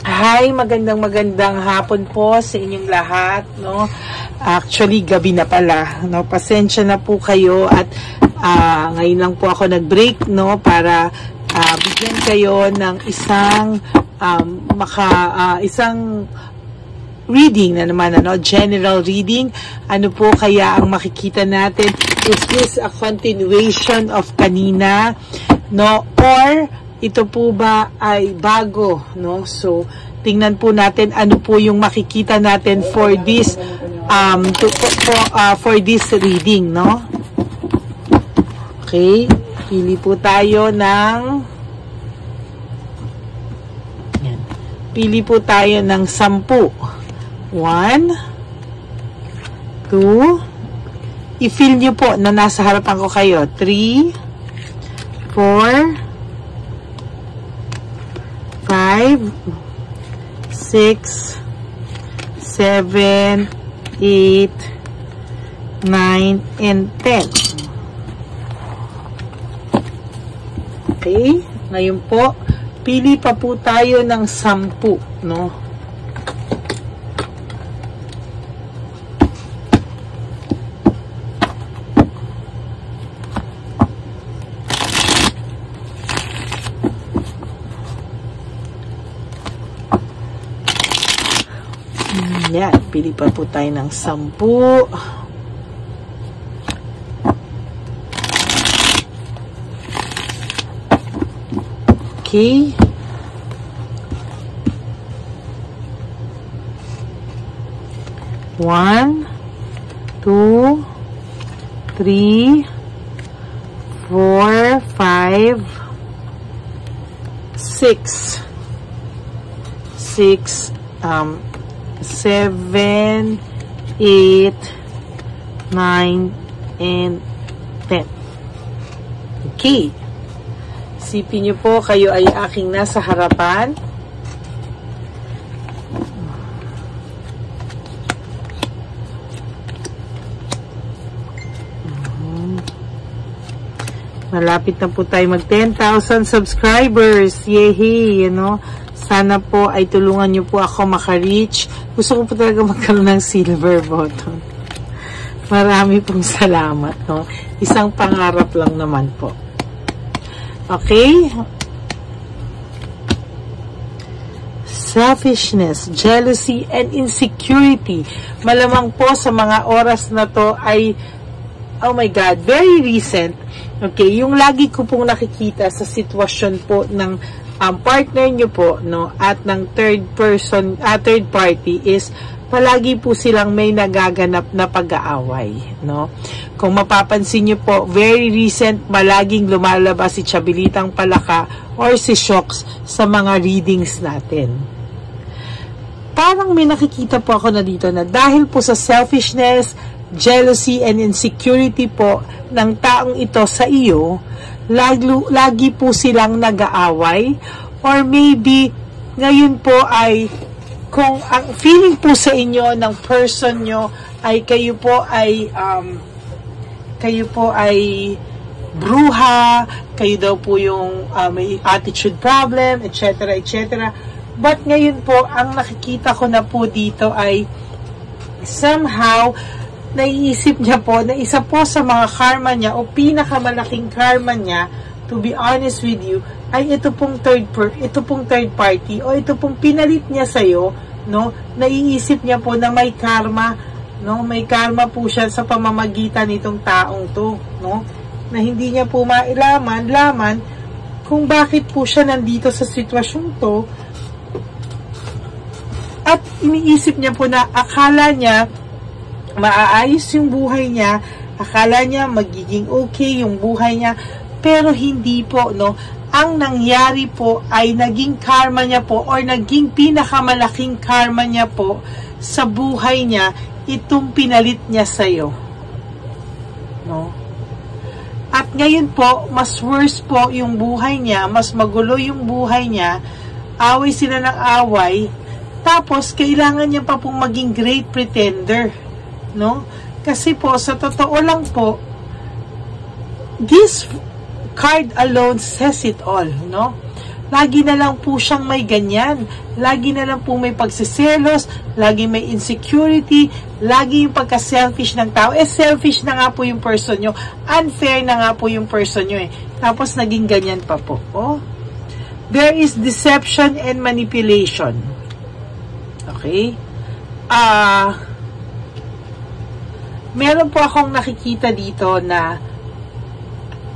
Hi, magandang hapon po sa inyong lahat, no? Actually, gabi na pala, no? Pasensya na po kayo at ngayon lang po ako nag-break, no? Para bigyan kayo ng isang isang reading na naman, ano? General reading. Ano po kaya ang makikita natin? Is this a continuation of kanina, no? Or ito po ba ay bago, no? So, tingnan po natin ano po yung makikita natin for this for this reading, no? Okay, pili po tayo ng yan. Pili po tayo ng 10. 1 2 I-feel nyo po na nasa harapan ko kayo. 3 4 5, 6, 7, 8, 9, and 10. Okay? Ngayon po, pili pa po tayo ng 10, no? Yan, pili pa po tayo ng 10. Okay. One, 2, 3, 4, 5, 6. 7, 8, 9, and 10. Okay. Isipin niyo po, kayo ay aking nasa harapan. Malapit na po tayo mag 10,000 subscribers. Yehey, you know. Sana po ay tulungan niyo po ako maka-reach. Gusto ko po talaga magkaroon ng silver button. Marami pong salamat, no? Isang pangarap lang naman po. Okay? Selfishness, jealousy, and insecurity. Malamang po sa mga oras na to ay, oh my God, very recent. Okay, yung lagi ko pong nakikita sa sitwasyon po ng partner nyo po, no, at ng third party is palagi po silang may nagaganap na pag-aaway, no. Kung mapapansin nyo po, very recent, malaging lumalabas si Chabilitang Palaka or si Shocks sa mga readings natin. Parang may nakikita po ako na dito na dahil po sa selfishness, jealousy, and insecurity po ng taong ito sa iyo, lagi po silang nag-aaway, or maybe ngayon po ay kung ang feeling po sa inyo ng person nyo ay kayo po ay bruha, kayo daw po yung may attitude problem, etc. etc. But ngayon po ang nakikita ko na po dito ay somehow naiisip niya po na isa po sa mga karma niya o pinakamalaking karma niya, to be honest with you, ay ito pong third party o ito pong pinalit niya sa'yo, no? Naiisip niya po na may karma, no? May karma po siya sa pamamagitan nitong taong to, no? Na hindi niya po laman kung bakit po siya nandito sa sitwasyon to, at iniisip niya po na akala niya maaayos yung buhay niya, akala niya magiging okay yung buhay niya, pero hindi po, no? Ang nangyari po ay naging karma niya po or naging pinakamalaking karma niya po sa buhay niya, itong pinalit niya sa'yo, no? At ngayon po, mas worse po yung buhay niya, mas magulo yung buhay niya, away sila ng away, tapos kailangan niya pa pong maging great pretender, no? Kasi po, sa totoo lang po, this card alone says it all, no? lagi na lang po siyang may ganyan. Lagi na lang po may pagsiselos, lagi may insecurity, lagi yung pagka-selfish ng tao. Selfish na nga po yung person nyo. Unfair na nga po yung person nyo eh. Tapos naging ganyan pa po. Oh. There is deception and manipulation. Okay? Meron po akong nakikita dito na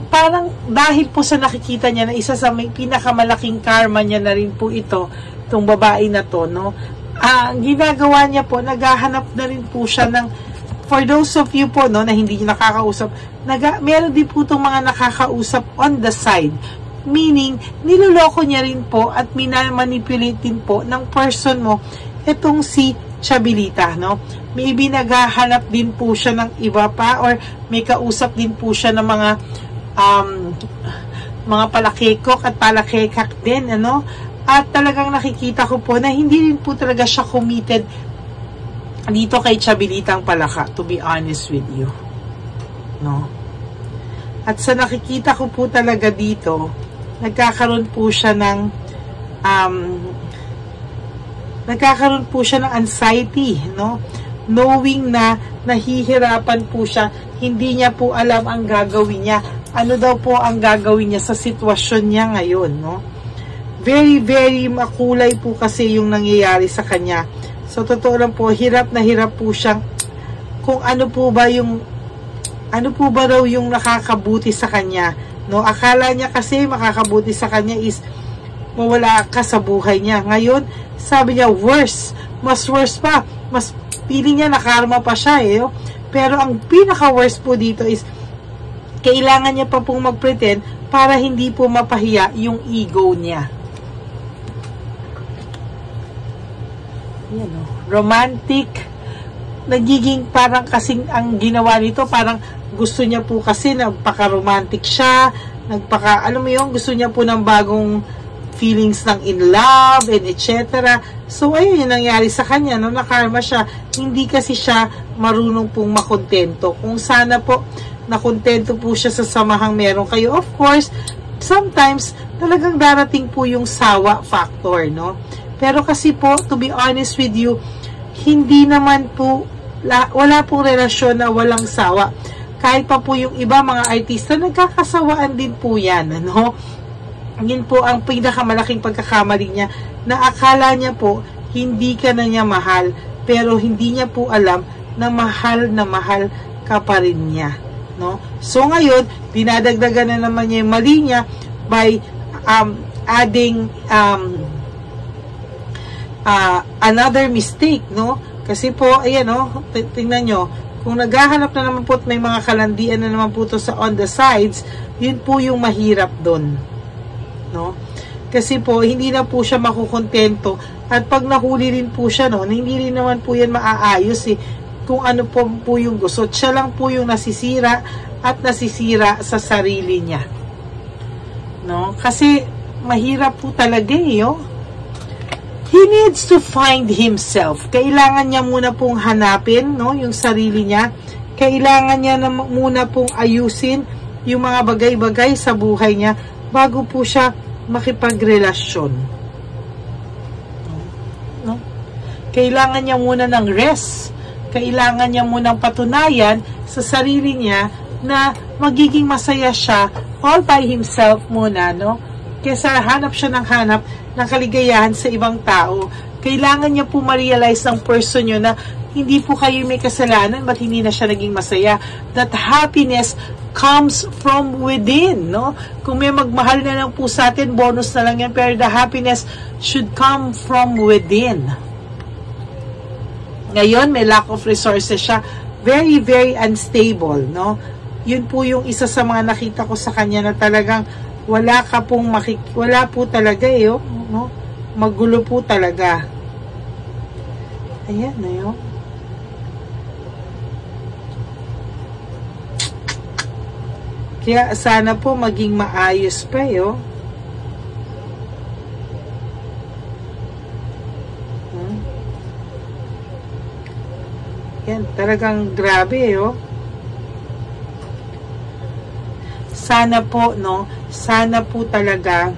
parang dahil po sa nakikita niya na isa sa may pinakamalaking karma niya na rin po itong babae na to, no? Ang ginagawa niya po, naghahanap na rin po siya ng, for those of you po, no, na hindi niya nakakausap, meron din po itong mga nakakausap on the side. Meaning, niloloko niya rin po at minamanipulate din po ng person mo itong si Chabilita, no? Maybe naghahanap din po siya ng iba pa or may kausap din po siya ng mga palakikok at palakikak din, ano? At talagang nakikita ko po na hindi rin po talaga siya committed dito kay Chabilitang Palaka, to be honest with you, no? At sa nakikita ko po talaga dito, nagkakaroon po siya ng anxiety, no? Knowing na nahihirapan po siya, hindi niya po alam ang gagawin niya. Ano daw po ang gagawin niya sa sitwasyon niya ngayon, no? Very, very makulay po kasi yung nangyayari sa kanya. So, totoo lang po, hirap na hirap po siyang kung ano po ba raw yung nakakabuti sa kanya, no? Akala niya kasi makakabuti sa kanya is mawala ka sa buhay niya. Ngayon, sabi niya, worse. Mas worse pa. Mas feeling niya na karma pa siya eh. Pero ang pinaka-worst po dito is kailangan niya pa pong mag-pretend para hindi po mapahiya yung ego niya. Yan o. Romantic. Nagiging parang kasing ang ginawa nito, parang gusto niya po kasi nagpaka-romantic siya. Alam mo yun, gusto niya po ng bagong feelings ng in love and etc. So, ayun yung nangyari sa kanya, no? Nakarma siya. Hindi kasi siya marunong pong makontento. Kung sana po nakontento po siya sa samahang meron kayo. Of course, sometimes talagang darating po yung sawa factor, no? Pero kasi po, to be honest with you, hindi naman po, wala pong relasyon na walang sawa. Kahit pa po yung iba mga artista, nagkakasawaan din po yan, ano? Yun po ang pinakamalaking pagkakamali niya, na akala niya po hindi ka na niya mahal, pero hindi niya po alam na mahal ka pa rin niya, no? So ngayon, dinadagdagan na naman niya yung mali niya by adding another mistake, no? Kasi po, ayan, no, tingnan nyo, kung naghahanap na naman po at may mga kalandian na naman po to sa on the sides, yun po yung mahirap doon, no? Kasi po, hindi na po siya makukontento. At pag nahuli rin po siya, no, hindi rin naman po yan maaayos eh. Kung ano po yung gusto. Siya lang po yung nasisira at nasisira sa sarili niya. No? Kasi, mahirap po talaga eh, oh. He needs to find himself. Kailangan niya muna pong hanapin, no, yung sarili niya. Kailangan niya na muna pong ayusin yung mga bagay-bagay sa buhay niya bago po siya makipagrelasyon. No? Kailangan niya muna ng rest. Kailangan niya munang patunayan sa sarili niya na magiging masaya siya all by himself muna, no? Kesa hanap siya ng hanap ng kaligayahan sa ibang tao. Kailangan niya po ma-realize ng person nyo na hindi po kayo may kasalanan ba't hindi na siya naging masaya. That happiness comes from within, no? Kung may magmahal na lang po sa atin, bonus na lang yan, pero the happiness should come from within. Ngayon, may lack of resources siya. Very, very unstable, no? Yun po yung isa sa mga nakita ko sa kanya na talagang wala po talaga eh, oh, no? Magulo po talaga. Ayan na yun. Kaya sana po maging maayos pa eh, oh. Yan, talagang grabe eh, oh. Sana po, no? Sana po talaga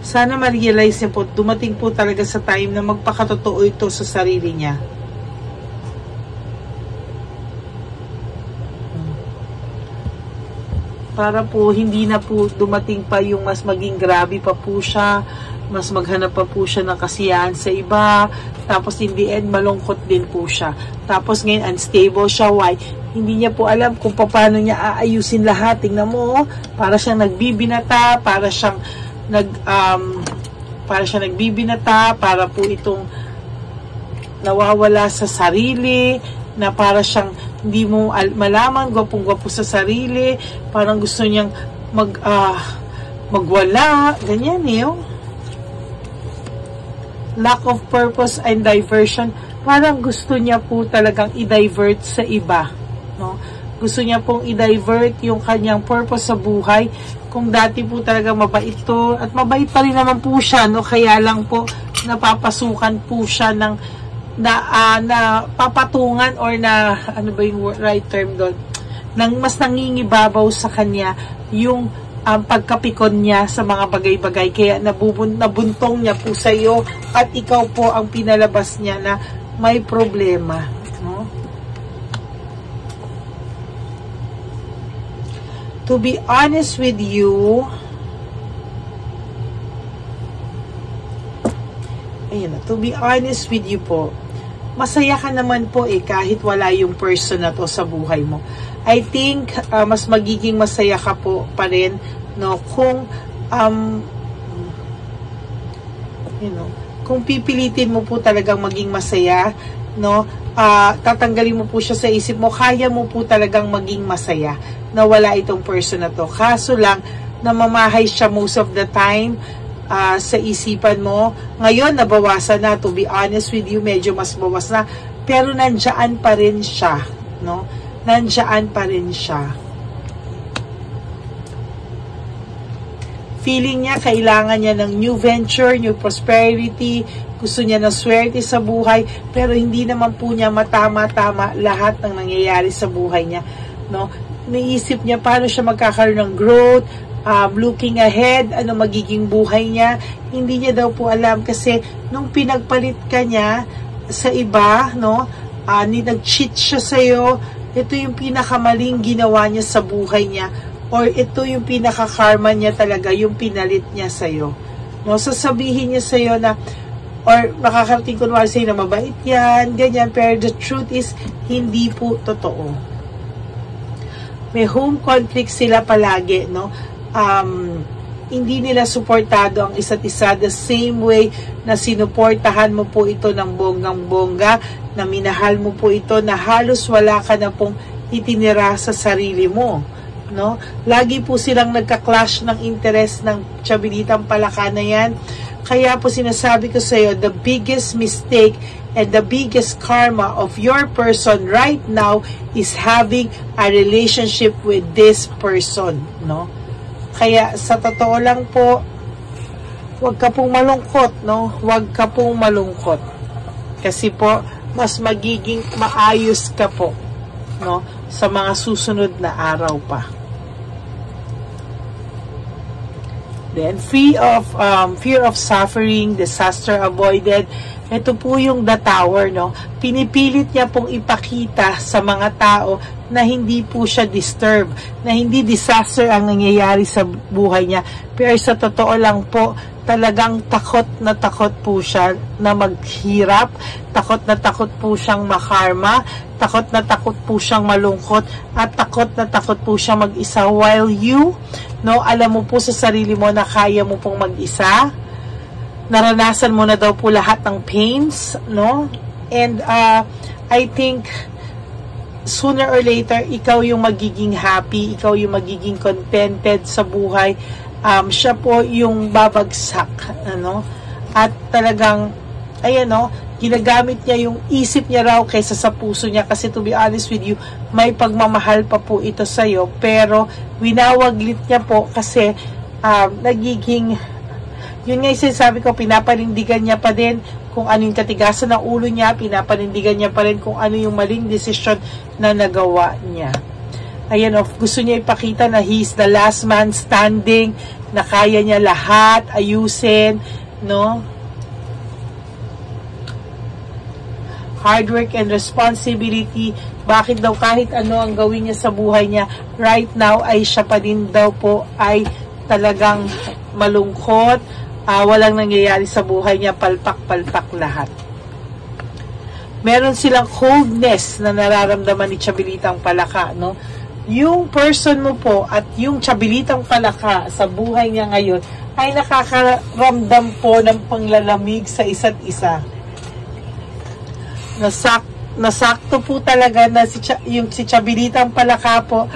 Sana ma-realize niya po, dumating po talaga sa time na magpakatotoo ito sa sarili niya. Para po hindi na po dumating pa yung mas maging grabe pa po siya, mas maghanap pa po siya ng kasiyahan sa iba, tapos in the end malungkot din po siya. Tapos ngayon unstable siya. Why? Hindi niya po alam kung paano niya aayusin lahat. Tingnan mo, para siyang nagbibinata, para siyang nagbibinata, para po itong nawawala sa sarili, na para siyang hindi mo malaman, gwapong-gwapo sa sarili, parang gusto niyang magwala, ganyan yung lack of purpose and diversion, parang gusto niya po talagang i-divert sa iba, no? Gusto niya pong i-divert yung kanyang purpose sa buhay. Kung dati po talaga mabait to, at mabait pa rin naman po siya, no? Kaya lang po napapasukan po siya ng na papatungan, or na ano ba yung right term doon, nang mas nangingibabaw sa kanya yung pagkapikon niya sa mga bagay-bagay, kaya nabuntong niya po sa iyo, at ikaw po ang pinalabas niya na may problema, no? To be honest with you, ayun na, to be honest with you po, masaya ka naman po kahit wala yung person na to sa buhay mo. I think mas magiging masaya ka po pa rin, no, kung kung pipilitin mo po talagang maging masaya, no, tatanggalin mo po siya sa isip mo, kaya mo po talagang maging masaya na wala itong person na to. Kaso lang, namamahay siya most of the time sa isipan mo. Ngayon, nabawasan na. To be honest with you, medyo mas bawas na. Pero nandiyan pa rin siya, no? Nandiyan pa rin siya. Feeling niya, kailangan niya ng new venture, new prosperity, gusto niya ng swerte sa buhay, pero hindi naman po niya matama-tama lahat ng nangyayari sa buhay niya, no? Naisip niya paano siya magkakaroon ng growth, looking ahead, ano magiging buhay niya. Hindi niya daw po alam kasi nung pinagpalit ka niya sa iba, no, nag-cheat siya sa'yo, ito yung pinakamaling ginawa niya sa buhay niya, or ito yung pinaka-karma niya talaga, yung pinalit niya sa'yo, no? Sasabihin niya sa'yo na, or makakarating kunwari sa'yo na mabait yan, ganyan, pero the truth is, hindi po totoo. May home conflict sila palagi, no? Hindi nila suportado ang isa't isa the same way na sinuportahan mo po ito ng bonggang-bongga, na minahal mo po ito na halos wala ka na pong itinira sa sarili mo, no? Lagi po silang nagka-clash ng interest ng tiyabilitang palaka na yan. Kaya po sinasabi ko sa iyo, the biggest mistake and the biggest karma of your person right now is having a relationship with this person, no? Kaya sa totoo lang po, huwag ka pong malungkot, no? Huwag ka pong malungkot. Kasi po, mas magiging maayos ka po, no, sa mga susunod na araw pa. Then, fear of suffering, disaster avoided. Ito po yung the tower, no? Pinipilit niya pong ipakita sa mga tao na hindi po siya disturbed, na hindi disaster ang nangyayari sa buhay niya. Pero sa totoo lang po, talagang takot po siya na maghirap, takot po siyang makarma, takot po siyang malungkot, at takot po siyang mag-isa, while you, no, alam mo po sa sarili mo na kaya mo pong mag-isa. Naranasan mo na daw po lahat ng pains, no? And I think sooner or later, ikaw yung magiging happy, ikaw yung magiging contented sa buhay. Siya po yung babagsak, ano? At talagang, ayan, no, ginagamit niya yung isip niya raw kaysa sa puso niya, kasi to be honest with you, may pagmamahal pa po ito sa'yo, pero winawaglit niya po kasi nagiging, yun nga yung sinasabi ko, pinapanindigan niya pa din kung ano yung katigasan ng ulo niya, pinapanindigan niya pa rin kung ano yung maling desisyon na nagawa niya. Ayan, gusto niya ipakita na he's the last man standing, na kaya niya lahat ayusin, no? Hard work and responsibility. Bakit daw kahit ano ang gawin niya sa buhay niya, right now ay siya pa din daw po ay talagang malungkot, walang nangyayari sa buhay niya, palpak-palpak lahat. Meron silang coldness na nararamdaman ni Chabilitang Palaka, no? Yung person mo po at yung Chabilitang Palaka sa buhay niya ngayon ay nakakaramdam po ng panglalamig sa isa't isa. Nasakto po talaga na si Chabilitang Palaka po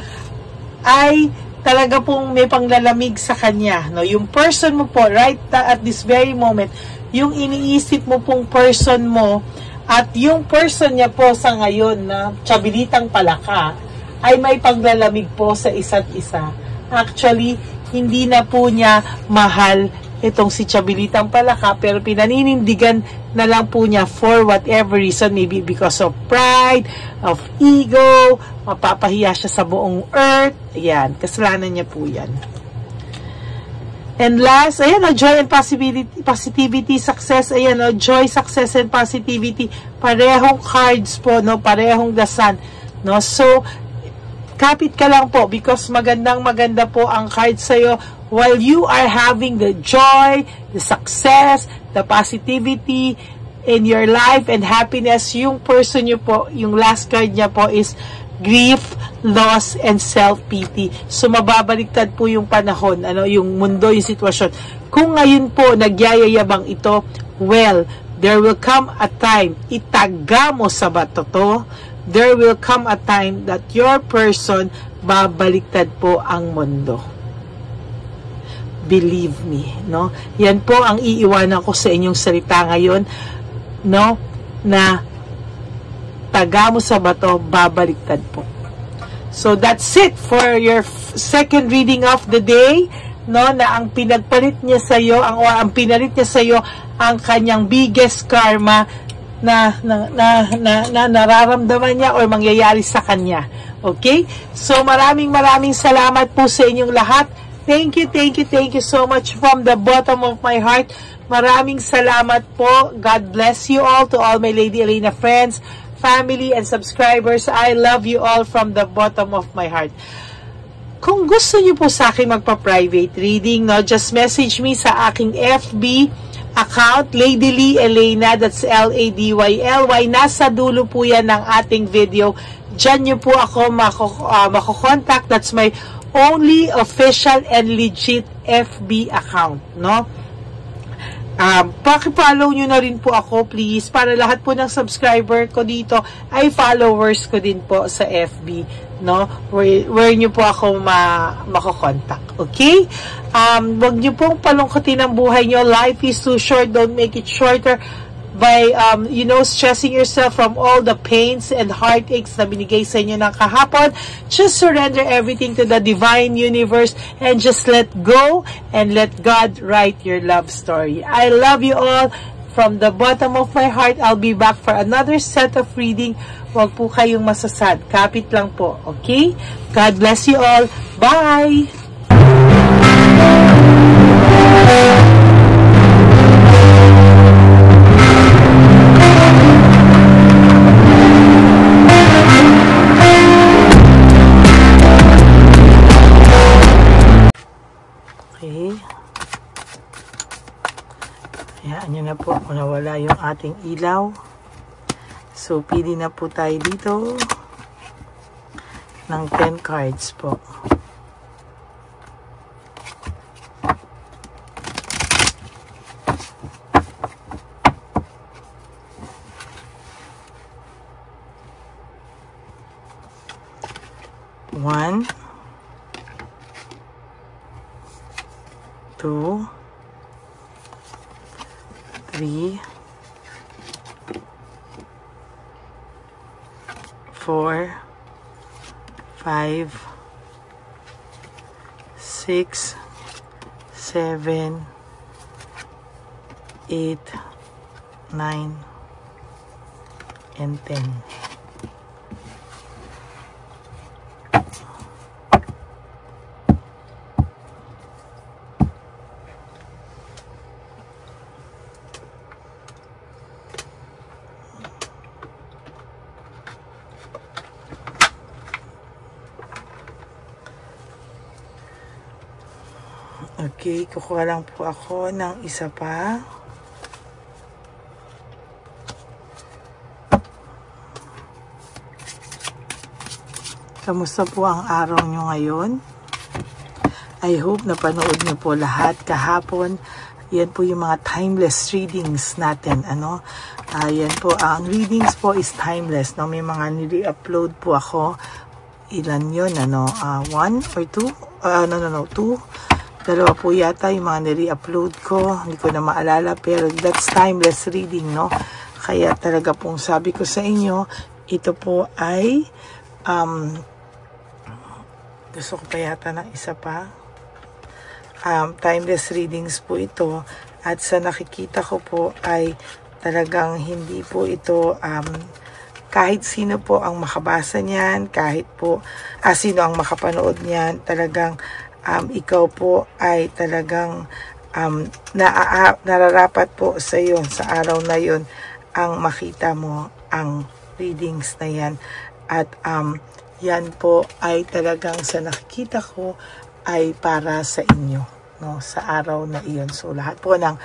ay talaga pong may panglalamig sa kanya, no? Yung person mo po right at this very moment, yung iniisip mo pong person mo at yung person niya po sa ngayon na Chabilitang Palaka ay may paglalamig po sa isa't isa. Actually, hindi na po niya mahal itong si Chabilitang Palaka, pero pinaninindigan na lang po niya for whatever reason, maybe because of pride, of ego, mapapahiya siya sa buong earth. Ayan, kasalanan niya po yan. And last, ayan, joy and positivity, success, ayan, joy, success, and positivity, parehong cards po, no, parehong the sun, no, so, kapit ka lang po because maganda po ang cards sa'yo while you are having the joy, the success, the positivity in your life and happiness. Yung person nyo po, yung last card niya po is grief, loss, and self-pity. So, mababaliktad po yung panahon, yung mundo, yung sitwasyon. Kung ngayon po, nagyayayabang ito, well, there will come a time, itaga mo sa bato to, there will come a time that your person, babaliktad po ang mundo. Believe me, no? Yan po ang iiwanan ko sa inyong salita ngayon, no? Na taga mo sa bato, babaliktad po. So that's it for your second reading of the day, no? Na ang pinagpalit niya sa iyo, ang pinalit niya sa iyo ang kanyang biggest karma na nararamdaman niya or mangyayari sa kanya. Okay? So maraming salamat po sa inyong lahat. Thank you so much from the bottom of my heart. Maraming salamat po. God bless you all, to all my Lady Elena friends, family, and subscribers. I love you all from the bottom of my heart. Kung gusto niyo po sa akin magpa-private reading, no, just message me sa aking FB account, Lady Lee Elena, that's Ladyly. Nasa dulo po yan ng ating video. Diyan niyo po ako mako-contact. That's my only official and legit FB account, no? Paki-follow nyo na rin po ako, please, para lahat po ng subscriber ko dito ay followers ko din po sa FB, no? Where nyo po ako mako-contact, okay? Wag nyo pong palungkotin ang buhay nyo. Life is too short. Don't make it shorter by, stressing yourself from all the pains and heartaches na binigay sa inyo ng kahapon. Just surrender everything to the divine universe and just let go and let God write your love story. I love you all from the bottom of my heart. I'll be back for another set of reading. Huwag po kayong masasad. Kapit lang po, okay? God bless you all. Bye! Okay. Hayaan nyo na po kung nawala yung ating ilaw. So, pili na po tayo dito ng 10 cards po. One, 2, 3, 4, 5, 6, 7, 8, 9, and 10. Okay, kukuha lang po ako ng isa pa. Kamusta po ang araw nyo ngayon? I hope napanood nyo po lahat kahapon. Yan po yung mga timeless readings natin. Yan po, ang readings po is timeless. No? May mga nire-upload po ako. Ilan yun? 1 or 2? No, 2. Dalawa po yata yung mga nire-upload ko. Hindi ko na maalala. Pero that's timeless reading, no? Kaya talaga pong sabi ko sa inyo, ito po ay gusto ko pa yata ng isa pa. Timeless readings po ito. At sa nakikita ko po ay talagang hindi po ito kahit sino po ang makabasa niyan, kahit po sino ang makapanood niyan, talagang ikaw po ay talagang nararapat po sa iyo sa araw na yon ang makita mo ang readings na yan. At yan po ay talagang sa nakikita ko ay para sa inyo, no, sa araw na iyon. So lahat po ng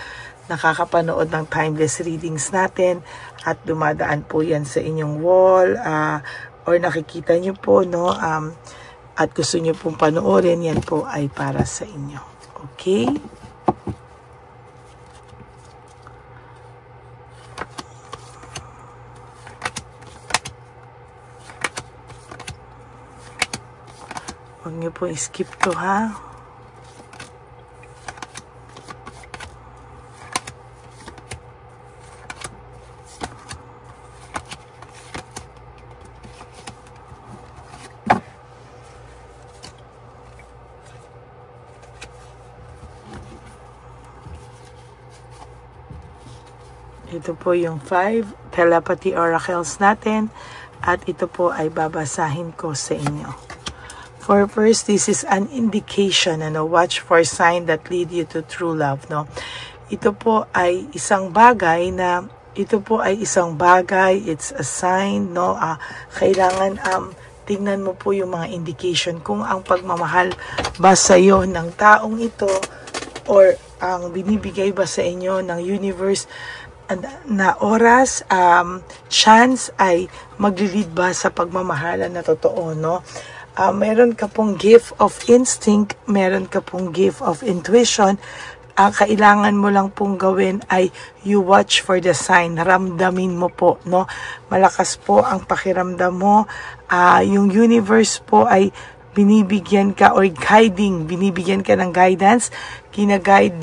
nakakapanood ng timeless readings natin at dumadaan po yan sa inyong wall or nakikita nyo po, no, at gusto nyo pong panoorin, yan po ay para sa inyo. Okay? Huwag niyo po skip to, ha? Ito po yung 5 telepathy oracles natin at ito po ay babasahin ko sa inyo. For first, this is an indication, watch for sign that lead you to true love, no? Ito po ay isang bagay, it's a sign, no? Kailangan tingnan mo po yung mga indication kung ang pagmamahal ba sa iyo ng taong ito or ang binibigay ba sa inyo ng universe na oras, chance ay maglilid ba sa pagmamahalan na totoo, no? Meron ka pong gift of instinct, meron ka pong gift of intuition. Ang kailangan mo lang pong gawin ay you watch for the sign. Ramdamin mo po, no? Malakas po ang pakiramdam mo. Yung universe po ay binibigyan ka or binibigyan ka ng guidance. Ginaguide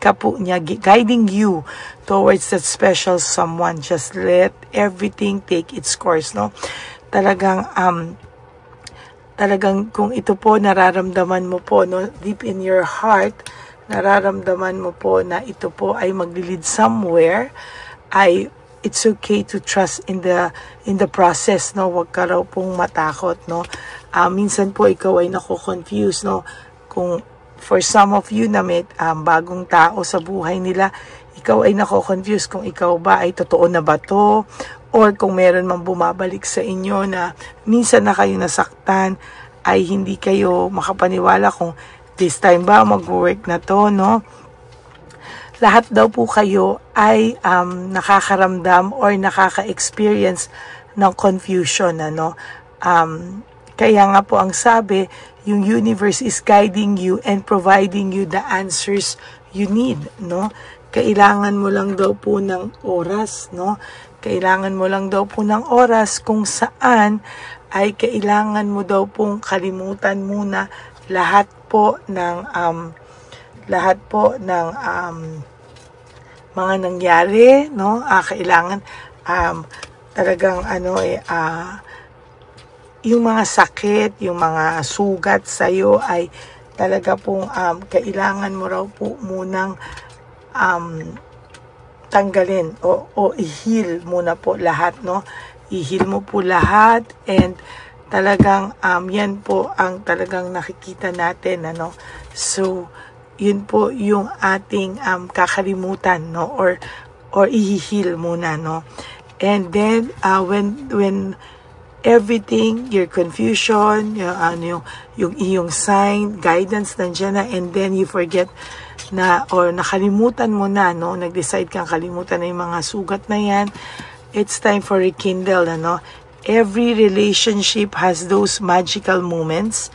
ka po niya, guiding you towards that special someone. Just let everything take its course, no? Talagang kung ito po nararamdaman mo po, no, deep in your heart, nararamdaman mo po na ito po ay maglilid somewhere, it's okay to trust in the process, no? Huwag ka raw pong matakot, no? Minsan po ikaw ay nako-confuse, no? Kung for some of you na may bagong tao sa buhay nila, ikaw ay nako-confuse kung ikaw ba ay totoo na ba to, or kung meron mang bumabalik sa inyo na minsan na kayo nasaktan, ay hindi kayo makapaniwala kung this time ba mag-work na to, no? Lahat daw po kayo ay nakakaramdam or nakaka-experience ng confusion, kaya nga po ang sabi, yung universe is guiding you and providing you the answers you need, no? Kailangan mo lang daw po ng oras, no? Kailangan mo lang daw po ng oras kung saan ay kailangan mo daw pong kalimutan muna lahat po ng mga nangyari, no? Kailangan talagang yung mga sakit, yung mga sugat sa iyo ay talaga pong kailangan mo raw po munang tanggalin o i-heal muna po lahat, no? I-heal mo po lahat and talagang yan po ang talagang nakikita natin, So yun po yung ating kakalimutan, no? Or i-heal muna, no? And then when everything, your confusion, yung iyong sign, guidance nandiyan na, and then you forget na, or nakalimutan mo na, no? Nag-decide kang kalimutan na yung mga sugat na yan. It's time for rekindle, ano? Every relationship has those magical moments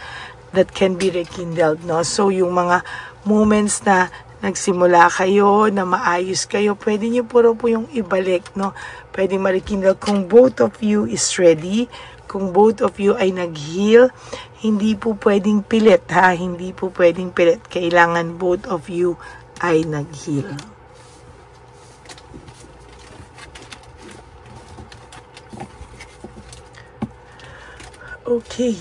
that can be rekindled, no? So, yung mga moments na nagsimula kayo, na maayos kayo, pwede nyo po yung ibalik, no? Pwede ma-rekindle kung both of you is ready, kung both of you ay nag-heal. Hindi po pwedeng pilit, ha? Hindi po pwedeng pilit. Kailangan both of you ay nag-heal. Okay.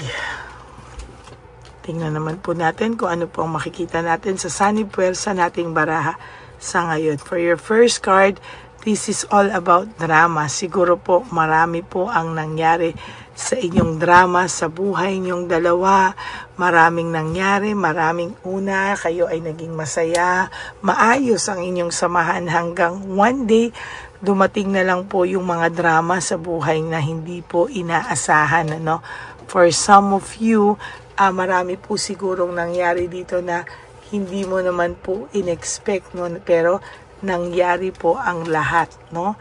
Tingnan naman po natin kung ano po ang makikita natin sa Sunny Puwersa nating baraha sa ngayon. For your first card, this is all about drama. Siguro po marami po ang nangyari sa inyong drama, sa buhay niyong dalawa. Maraming nangyari, maraming una, kayo ay naging masaya, maayos ang inyong samahan hanggang one day, dumating na lang po yung mga drama sa buhay na hindi po inaasahan, ano? For some of you, marami po sigurong nangyari dito na hindi mo naman po in-expect, no? Pero nangyari po ang lahat, no?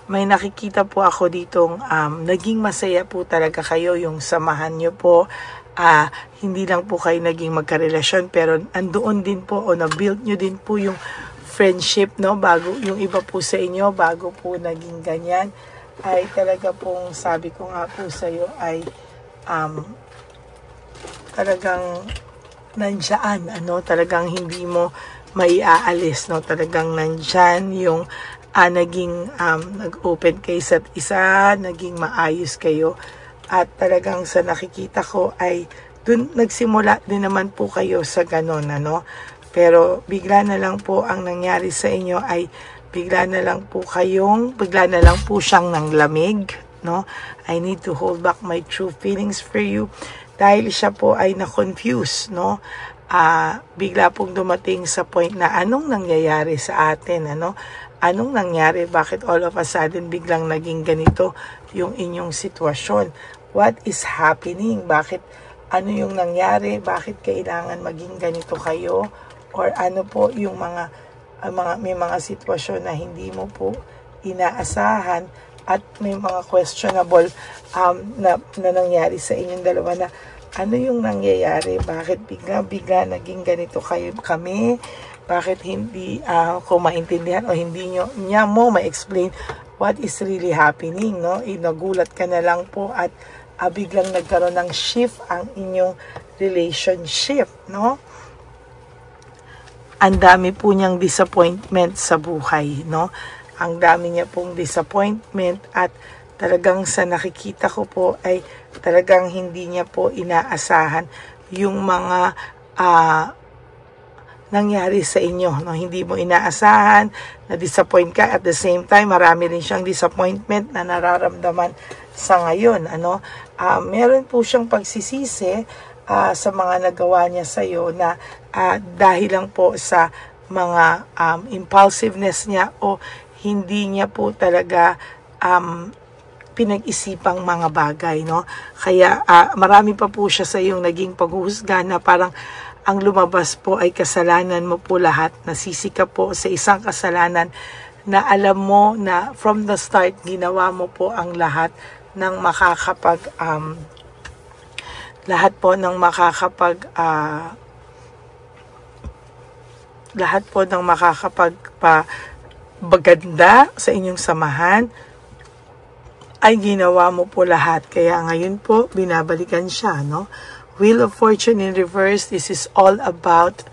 May nakikita po ako ditong naging masaya po talaga kayo, yung samahan nyo po. Hindi lang po kayo naging magkarelasyon, pero andoon din po o na-build nyo din po yung friendship, no? Bago yung iba po sa inyo, bago po naging ganyan, ay talaga pong sabi ko nga po sa iyo ay talagang nandiyan, ano? Talagang hindi mo maiaalis, no? Talagang nandiyan yung naging nag-open kayo sa isa, naging maayos kayo, at talagang sa nakikita ko ay dun nagsimula din naman po kayo sa ganon, ano? Pero bigla na lang po ang nangyari sa inyo ay bigla na lang po siyang nanglamig, no? I need to hold back my true feelings for you. Dahil siya po ay na-confuse, no? Bigla pong dumating sa point na anong nangyayari sa atin, ano? Anong nangyari? Bakit all of a sudden biglang naging ganito yung inyong sitwasyon? What is happening? Bakit, ano yung nangyari? Bakit kailangan maging ganito kayo? Or ano po yung may mga sitwasyon na hindi mo po inaasahan, at may mga questionable na nangyari sa inyong dalawa na ano yung nangyayari? Bakit bigla naging ganito kami? Bakit hindi ko maintindihan o hindi niya mo ma-explain what is really happening, no? Nagulat ka na lang po at biglang nagkaroon ng shift ang inyong relationship, no? Ang dami po niyang disappointment sa buhay, no? Ang dami niya pong disappointment, at talagang sa nakikita ko po ay talagang hindi niya po inaasahan yung mga nangyari sa inyo, no? Hindi mo inaasahan, na-disappoint ka, at the same time marami rin siyang disappointment na nararamdaman sa ngayon, ano? Meron po siyang pagsisisi sa mga nagawa niya sa iyo na dahil lang po sa mga impulsiveness niya o hindi niya po talaga pinag-isipang mga bagay, no? Kaya marami pa po siya sa iyong naging paghuhusga na parang ang lumabas po ay kasalanan mo po lahat. Nasisi ka po sa isang kasalanan na alam mo na from the start ginawa mo po ang lahat ng makakapagpaganda sa inyong samahan, ay ginawa mo po lahat. Kaya ngayon po binabalikan siya, no? Wheel of Fortune in reverse. This is all about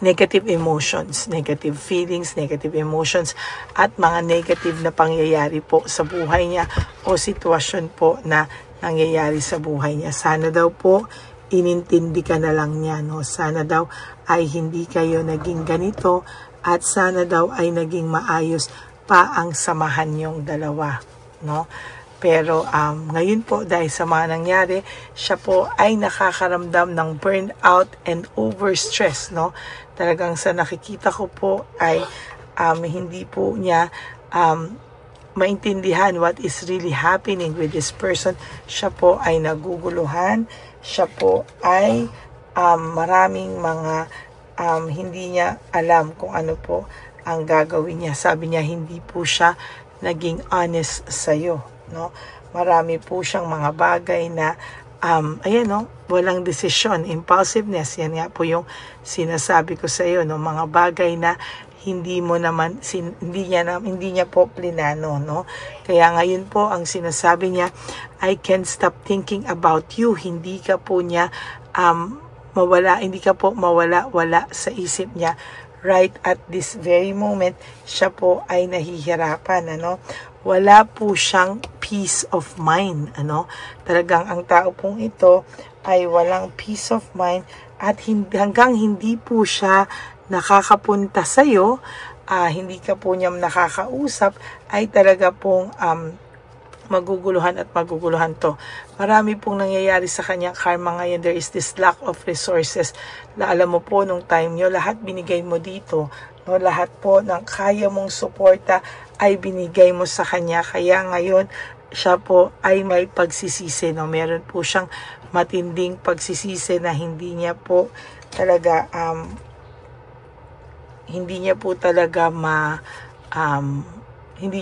negative emotions, negative feelings, negative emotions, at mga negative na pangyayari po sa buhay niya o sitwasyon po na nangyayari sa buhay niya. Sana daw po inintindi ka na lang niya, no? Sana daw ay hindi kayo naging ganito, at sana daw ay naging maayos pa ang samahan niyong dalawa, no? Pero ngayon po, dahil sa mga nangyari, siya po ay nakakaramdam ng burnout and overstress, no? Talagang sa nakikita ko po ay hindi po niya maintindihan what is really happening with this person. Siya po ay naguguluhan. Siya po ay maraming mga hindi niya alam kung ano po ang gagawin niya. Sabi niya, hindi po siya naging honest sa'yo, no? Marami po siyang mga bagay na ayan, no, walang desisyon, impulsiveness. Yan nga po yung sinasabi ko sa iyo, no, mga bagay na hindi mo naman hindi niya po plinano, no? Kaya ngayon po ang sinasabi niya, I can't stop thinking about you. Hindi ka po niya mawala sa isip niya. Right at this very moment, siya po ay nahihirapan, ano? Wala po siyang peace of mind, ano? Talagang ang tao pong ito ay walang peace of mind at hanggang hindi po siya nakakapunta sa iyo, hindi ka po niya nakakausap, ay talaga pong maguguluhan at maguguluhan to. Marami pong nangyayari sa kanyang karma ngayon. There is this lack of resources. Alam mo po, nung time nyo, lahat binigay mo dito. No, lahat po ng kaya mong suporta ay binigay mo sa kanya. Kaya ngayon, siya po ay may pagsisisi. No? Meron po siyang matinding pagsisisi na hindi niya po talaga hindi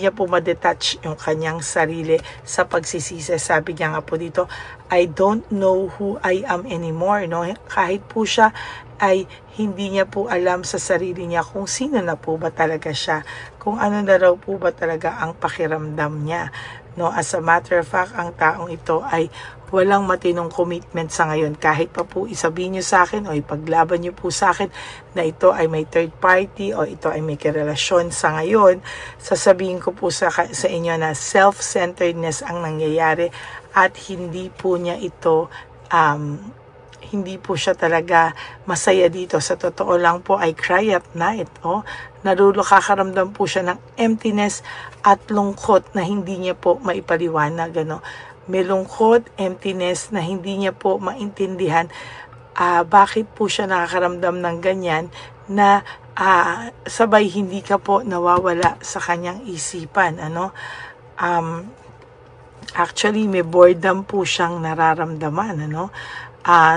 niya po ma-detach yung kanyang sarili sa pagsisisi. Sabi niya nga po dito, I don't know who I am anymore. No? Kahit po siya ay hindi niya po alam sa sarili niya kung sino na po ba talaga siya. Kung ano na raw po ba talaga ang pakiramdam niya. No? As a matter of fact, ang taong ito ay walang matinong commitment sa ngayon. Kahit pa po isabihin nyo sa akin o ipaglaban nyo po sa akin na ito ay may third party o ito ay may karelasyon sa ngayon, sasabihin ko po sa inyo na self-centeredness ang nangyayari at hindi po niya ito hindi po siya talaga masaya dito. Sa totoo lang po ay cry at night. Kakaramdam po siya ng emptiness at lungkot na hindi niya po maipaliwanag. May lungkot, emptiness na hindi niya po maintindihan bakit po siya nakakaramdam ng ganyan na sabay hindi ka po nawawala sa kanyang isipan. Actually, may boredom po siyang nararamdaman.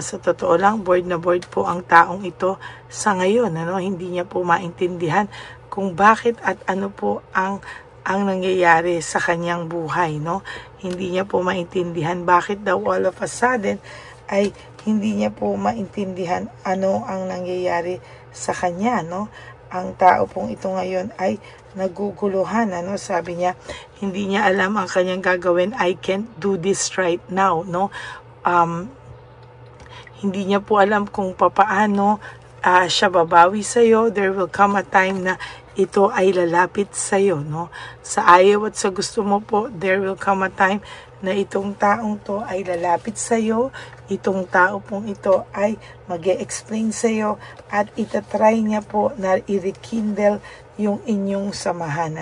Sa totoo lang, bored na bored po ang taong ito sa ngayon. Hindi niya po maintindihan kung bakit at ano po ang nangyayari sa kanyang buhay, no? Hindi niya po maintindihan bakit daw all of a sudden ay hindi niya po maintindihan ano ang nangyayari sa kanya, no? Ang tao pong ito ngayon ay naguguluhan, Sabi niya, hindi niya alam ang kanyang gagawin. I can't do this right now, no? Hindi niya po alam kung papaano siya babawi sa iyo. There will come a time na ito ay lalapit sa iyo, no? Sa ayaw at sa gusto mo po, there will come a time na itong taong to ay lalapit sa iyo. Itong tao pong ito ay mag-e-explain sa iyo at itatry niya po na i-rekindle yung inyong samahan,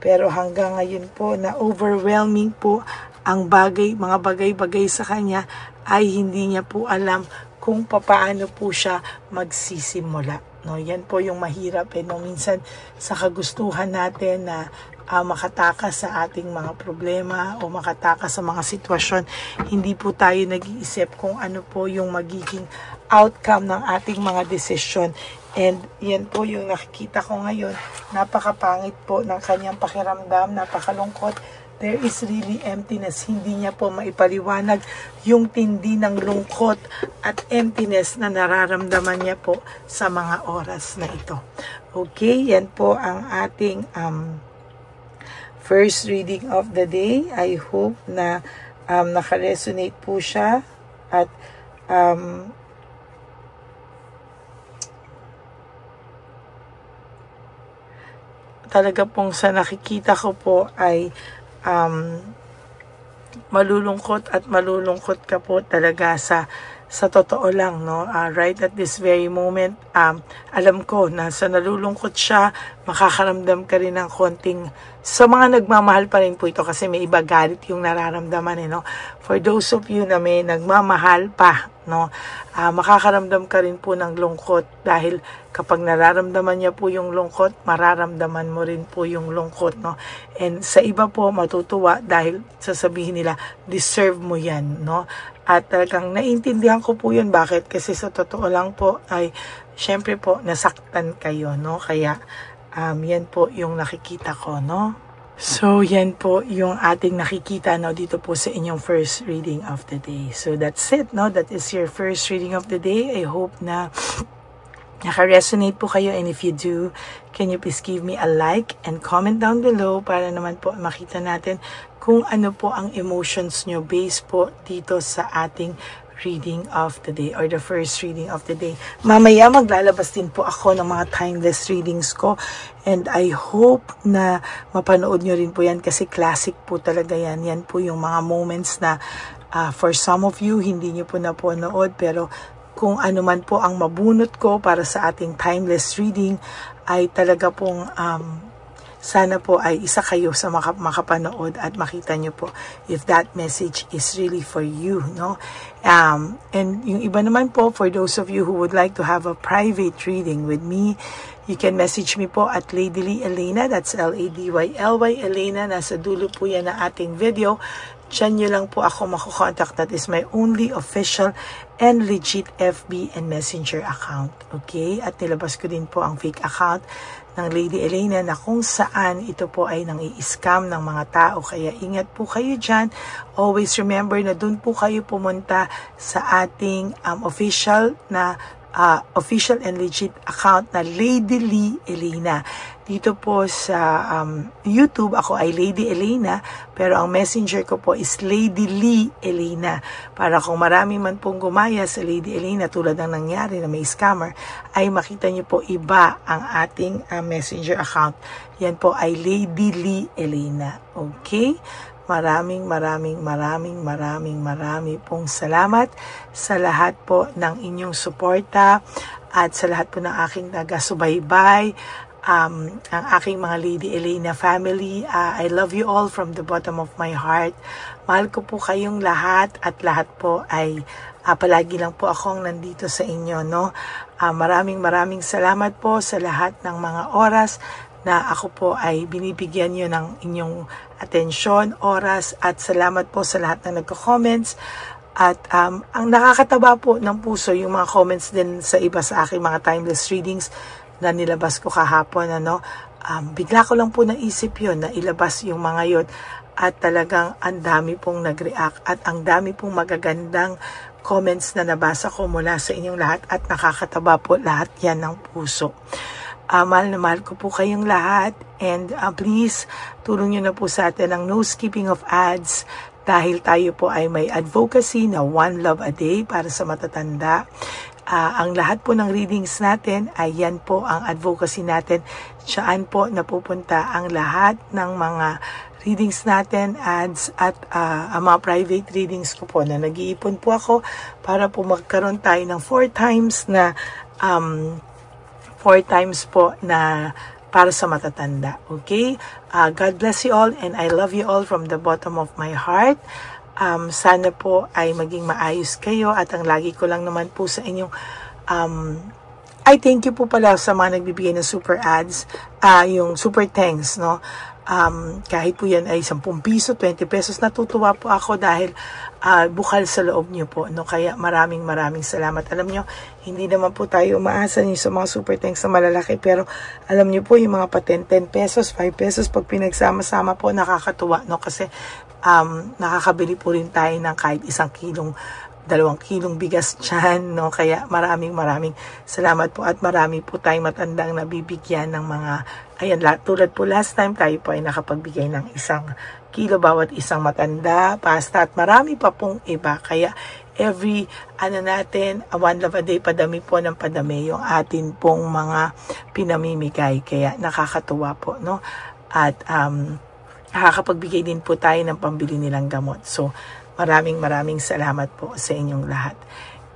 Pero hanggang ngayon po na overwhelming po ang mga bagay-bagay sa kanya ay hindi niya po alam kung papaano po siya magsisimula. Yan po yung mahirap. Minsan sa kagustuhan natin na makatakas sa ating mga problema o makatakas sa mga sitwasyon, hindi po tayo nag-iisip kung ano po yung magiging outcome ng ating mga desisyon. And yan po yung nakikita ko ngayon. Napakapangit po ng kanyang pakiramdam, napakalungkot. There is really emptiness. Hindi niya po maipaliwanag yung tindi ng lungkot at emptiness na nararamdaman niya po sa mga oras na ito. Okay, yan po ang ating first reading of the day. I hope na naka-resonate po siya at talaga pong sa nakikita ko po ay malulungkot at malulungkot ka po talaga sa sa totoo lang, no, right at this very moment, alam ko na sa nalulungkot siya, makakaramdam ka rin ng konting, sa mga nagmamahal pa rin po ito kasi may iba galit yung nararamdaman, no. For those of you na may nagmamahal pa, no, makakaramdam ka rin po ng lungkot dahil kapag nararamdaman niya po yung lungkot, mararamdaman mo rin po yung lungkot, no. And sa iba po matutuwa dahil sasabihin nila, deserve mo yan, no. At talagang naiintindihan ko po yun. Bakit? Kasi sa totoo lang po ay syempre po nasaktan kayo, no. Kaya yan po yung nakikita ko, no. So yan po yung ating nakikita, no, dito po sa inyong first reading of the day. So that's it, no. That is your first reading of the day. I hope na naka-resonate po kayo, and if you do, can you please give me a like and comment down below para naman po makita natin kung ano po ang emotions nyo based po dito sa ating reading of the day or the first reading of the day. Mamaya maglalabas din po ako ng mga timeless readings ko, and I hope na mapanood nyo rin po yan kasi classic po talaga yan. Yan po yung mga moments na for some of you hindi nyo po napanood, pero kung ano man po ang mabunot ko para sa ating timeless reading ay talaga pong sana po ay isa kayo sa makapanood at makita nyo po if that message is really for you, no? And yung iba naman po, for those of you who would like to have a private reading with me, you can message me po at Ladyly Elena, that's L-A-D-Y-L-Y Elena, nasa dulo po yan na ating video. Diyan nyo lang po ako makukontact. That is my only official and legit FB and Messenger account. Okay? At nilabas ko din po ang fake account ng Lady Elena na kung saan ito po ay nang i-scam ng mga tao. Kaya ingat po kayo dyan. Always remember na dun po kayo pumunta sa ating official and legit account na Ladyly Elena. Dito po sa YouTube, ako ay Lady Elena, pero ang messenger ko po is Ladyly Elena. Para kung marami man pong gumaya sa Lady Elena, tulad ng nangyari na may scammer, ay makita nyo po iba ang ating messenger account. Yan po ay Ladyly Elena. Okay? Maraming pong salamat sa lahat po ng inyong suporta at sa lahat po ng aking taga-subaybay, ang aking mga Lady Elena family. I love you all from the bottom of my heart. Mahal ko po kayong lahat at lahat po ay palagi lang po akong nandito sa inyo, no? Maraming salamat po sa lahat ng mga oras na ako po ay binibigyan nyo ng inyong atensyon, oras, at salamat po sa lahat ng nagko-comments. At ang nakakataba po ng puso yung mga comments din sa iba sa aking mga timeless readings na nilabas ko kahapon, ano. Bigla ko lang po naisip yun, na ilabas yung mga yun. At talagang ang dami pong nag-react at ang dami pong magagandang comments na nabasa ko mula sa inyong lahat at nakakataba po lahat yan ng puso. Mahal na mahal ko po kayong lahat, and please tulong nyo na po sa atin ang no skipping of ads dahil tayo po ay may advocacy na One Love a Day para sa matatanda. Ang lahat po ng readings natin ay yan po ang advocacy natin. Saan po napupunta ang lahat ng mga readings natin, ads, at ang mga private readings ko po na nag-iipon po ako para po magkaroon tayo ng 4 times po na para sa matatanda. Okay? God bless you all, and I love you all from the bottom of my heart. Sana po ay maging maayos kayo, at ang lagi ko lang naman po sa inyong I thank you po pala sa mga nagbibigay ng super ads, yung super thanks, no? Kahit po yan ay 10 piso, 20 pesos, natutuwa po ako dahil bukal sa loob nyo po, no? Kaya maraming salamat. Alam nyo, hindi naman po tayo umaasa sa mga super thanks na malalaki, pero alam nyo po yung mga pa 10 pesos, 5 pesos, pag pinagsama-sama po, nakakatuwa, no? Kasi nakakabili po rin tayo ng kahit 1 kilong, 2 kilong bigas dyan, no? Kaya maraming salamat po, at marami po tayong matandang nabibigyan ng mga, ayan, tulad po last time, tayo po ay nakapagbigay ng 1 kilo bawat isang matanda, pasta, at marami pa pong iba. Kaya every, natin, One Love a Day, padami po ng padami yung atin pong mga pinamimigay. Kaya nakakatuwa po, no? At nakakapagbigay din po tayo ng pambili nilang gamot. So, maraming salamat po sa inyong lahat.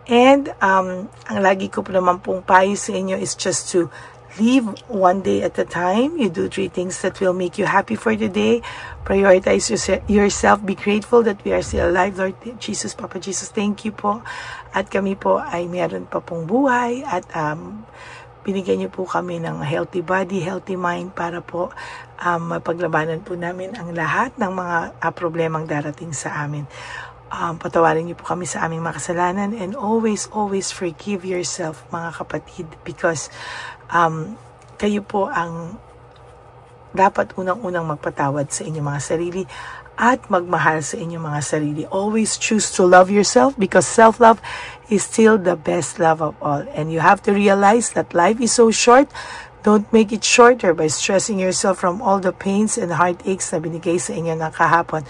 And ang lagi ko po naman pong payo sa inyo is just to live one day at a time. You do 3 things that will make you happy for the day. Prioritize yourself. Be grateful that we are still alive. Lord Jesus, Papa Jesus, thank you po. At kami po ay meron pa pong buhay. At binigyan niyo po kami ng healthy body, healthy mind para po mapaglabanan po namin ang lahat ng mga problemang darating sa amin. Patawarin niyo po kami sa aming makasalanan, and always forgive yourself, mga kapatid, because kayo po ang dapat unang-unang magpatawad sa inyong mga sarili at magmahal sa inyong mga sarili. Always choose to love yourself, because self-love is still the best love of all. And you have to realize that life is so short. Don't make it shorter by stressing yourself from all the pains and heartaches na binigay sa inyo ng kahapon.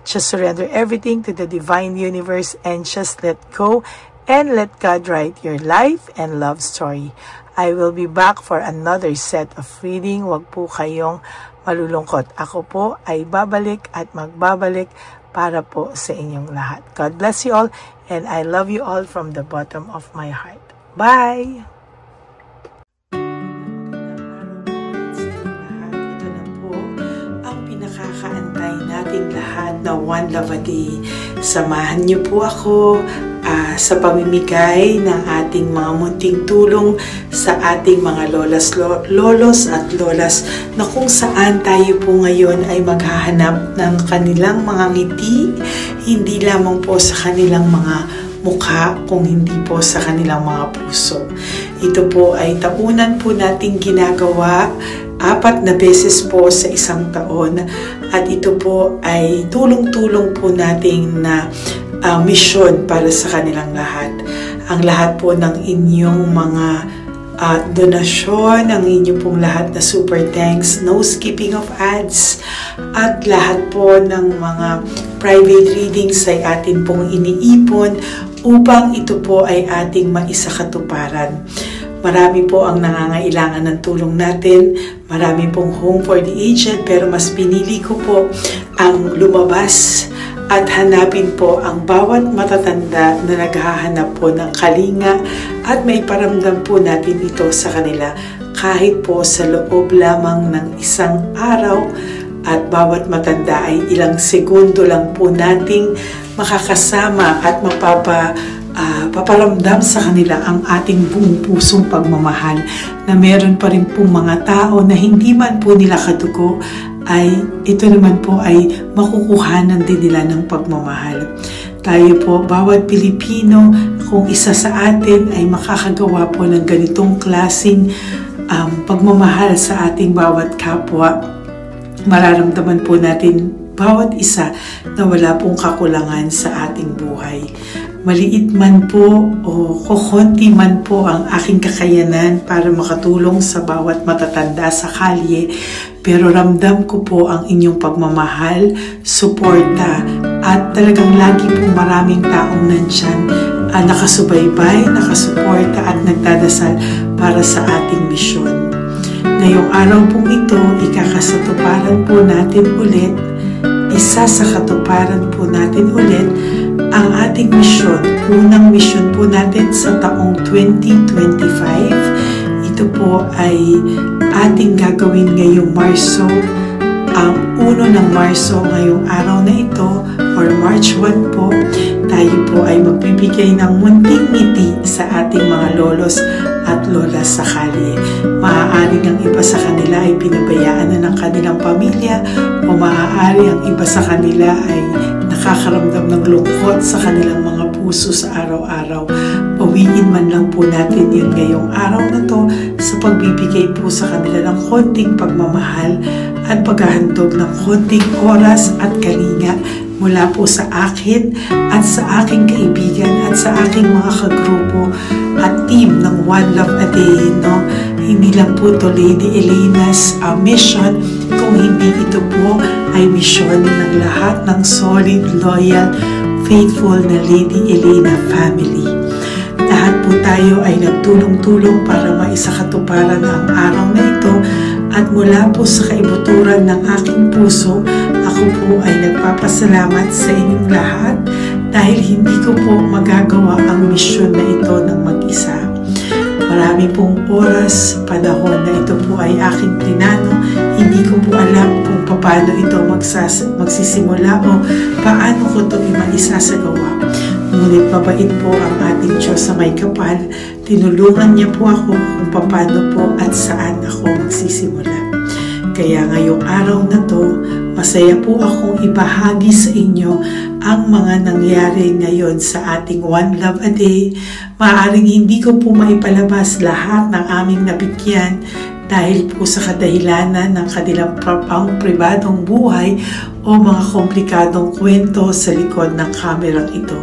Just surrender everything to the divine universe and just let go and let God write your life and love story. I will be back for another set of reading. Huwag po kayong malulungkot. Ako po ay babalik at magbabalik para po sa inyong lahat. God bless you all, and I love you all from the bottom of my heart. Bye! Ito na po ang pinakakaantay nating lahat na One Love a Day. Samahan niyo po ako sa pamimigay ng ating mga munting tulong sa ating mga lolos at lolas, na kung saan tayo po ngayon ay maghahanap ng kanilang mga ngiti, hindi lamang po sa kanilang mga mukha, kung hindi po sa kanilang mga puso. Ito po ay taunan po nating ginagawa 4 na beses po sa isang taon, at ito po ay tulong-tulong po nating na misyon para sa kanilang lahat. Ang lahat po ng inyong mga donasyon, ang inyong pong lahat na super thanks, no skipping of ads, at lahat po ng mga private readings ay atin pong iniipon upang ito po ay ating maisakatuparan. Marami po ang nangangailangan ng tulong natin. Marami pong home for the aged, pero mas pinili ko po ang lumabas at hanapin po ang bawat matatanda na naghahanap po ng kalinga, at may paramdam po natin ito sa kanila kahit po sa loob lamang ng isang araw, at bawat matanda ay ilang segundo lang po nating makakasama at paparamdam sa kanila ang ating buong pusong pagmamahal, na meron pa rin po mga tao na hindi man po nila kadugo, ay ito naman po ay makukuhanan din nila ng pagmamahal. Tayo po, bawat Pilipino, kung isa sa atin ay makakagawa po ng ganitong klaseng pagmamahal sa ating bawat kapwa, mararamdaman po natin bawat isa na wala pong kakulangan sa ating buhay. Maliit man po o kukunti man po ang aking kakayanan para makatulong sa bawat matatanda sa kalye, pero ramdam ko po ang inyong pagmamahal, suporta, at talagang lagi po maraming taong nandyan, nakasubaybay, nakasuporta at nagdadasal para sa ating misyon. Ngayong araw pong ito, ikakasatuparan po natin ulit, isa sa katuparan po natin ulit, ang ating misyon. Unang misyon po natin sa taong 2025. Ito po ay ating gagawin ngayong Marso, ang 1 ng Marso, ngayong araw na ito, or March 1 po. Tayo po ay magbibigay ng munting ngiti sa ating mga lolos at lolas sa kalye. Maaaring ang iba sa kanila ay pinabayaan na ng kanilang pamilya, o maaari ang iba sa kanila ay nakakaramdam ng lungkot sa kanilang mga puso sa araw-araw. Pawiin man lang po natin yun ngayong araw na to sa pagbibigay po sa kanila ng konting pagmamahal at paghahandog ng konting oras at kalinga mula po sa akin at sa aking kaibigan at sa aking mga kagrupo at team ng One Love a Day. No? Hindi lang po to Lady Elena's mission, kung hindi ito po ay misyon ng lahat ng solid, loyal, faithful na Lady Elena family. Lahat po tayo ay nagtulong-tulong para maisakatuparan ang araw na ito, at mula po sa kaibuturan ng aking puso, ako po ay nagpapasalamat sa inyong lahat dahil hindi ko po magagawa ang misyon na ito ng mag-isa. Marami pong oras, panahon na ito po ay aking plinano. Hindi ko po alam kung paano ito magsisimula o paano ko ito maisasagawa. Ngunit mabait po ang ating Diyos sa may kapal. Tinulungan niya po ako kung paano po at saan ako magsisimula. Kaya ngayong araw na to, masaya po akong ibahagi sa inyo ang mga nangyari ngayon sa ating One Love a Day. Maaaring hindi ko po maipalabas lahat ng aming nabigyan dahil po sa kadahilanan ng kanilang pribadong buhay o mga komplikadong kwento sa likod ng kamerang ito.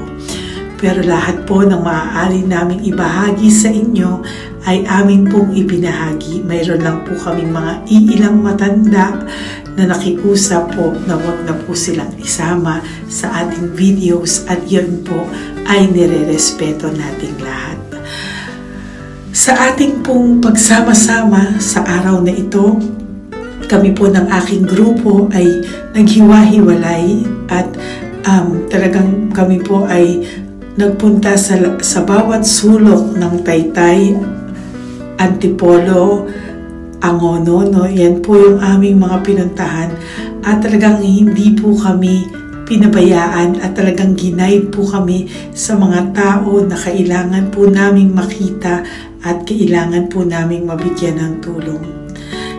Pero lahat po ng maaari naming ibahagi sa inyo ay amin pong ibinahagi. Mayroon lang po kaming mga iilang matanda na nakiusap po na wag na po silang isama sa ating videos at yun po ay nire-respeto nating lahat. Sa ating pong pagsama-sama sa araw na ito, kami po ng aking grupo ay naghiwa-hiwalay at talagang kami po ay nagpunta sa bawat sulok ng Taytay, Antipolo, Angono, no? Yan po yung aming mga pinuntahan at talagang hindi po kami pinabayaan at talagang ginaid po kami sa mga tao na kailangan po naming makita at kailangan po naming mabigyan ng tulong.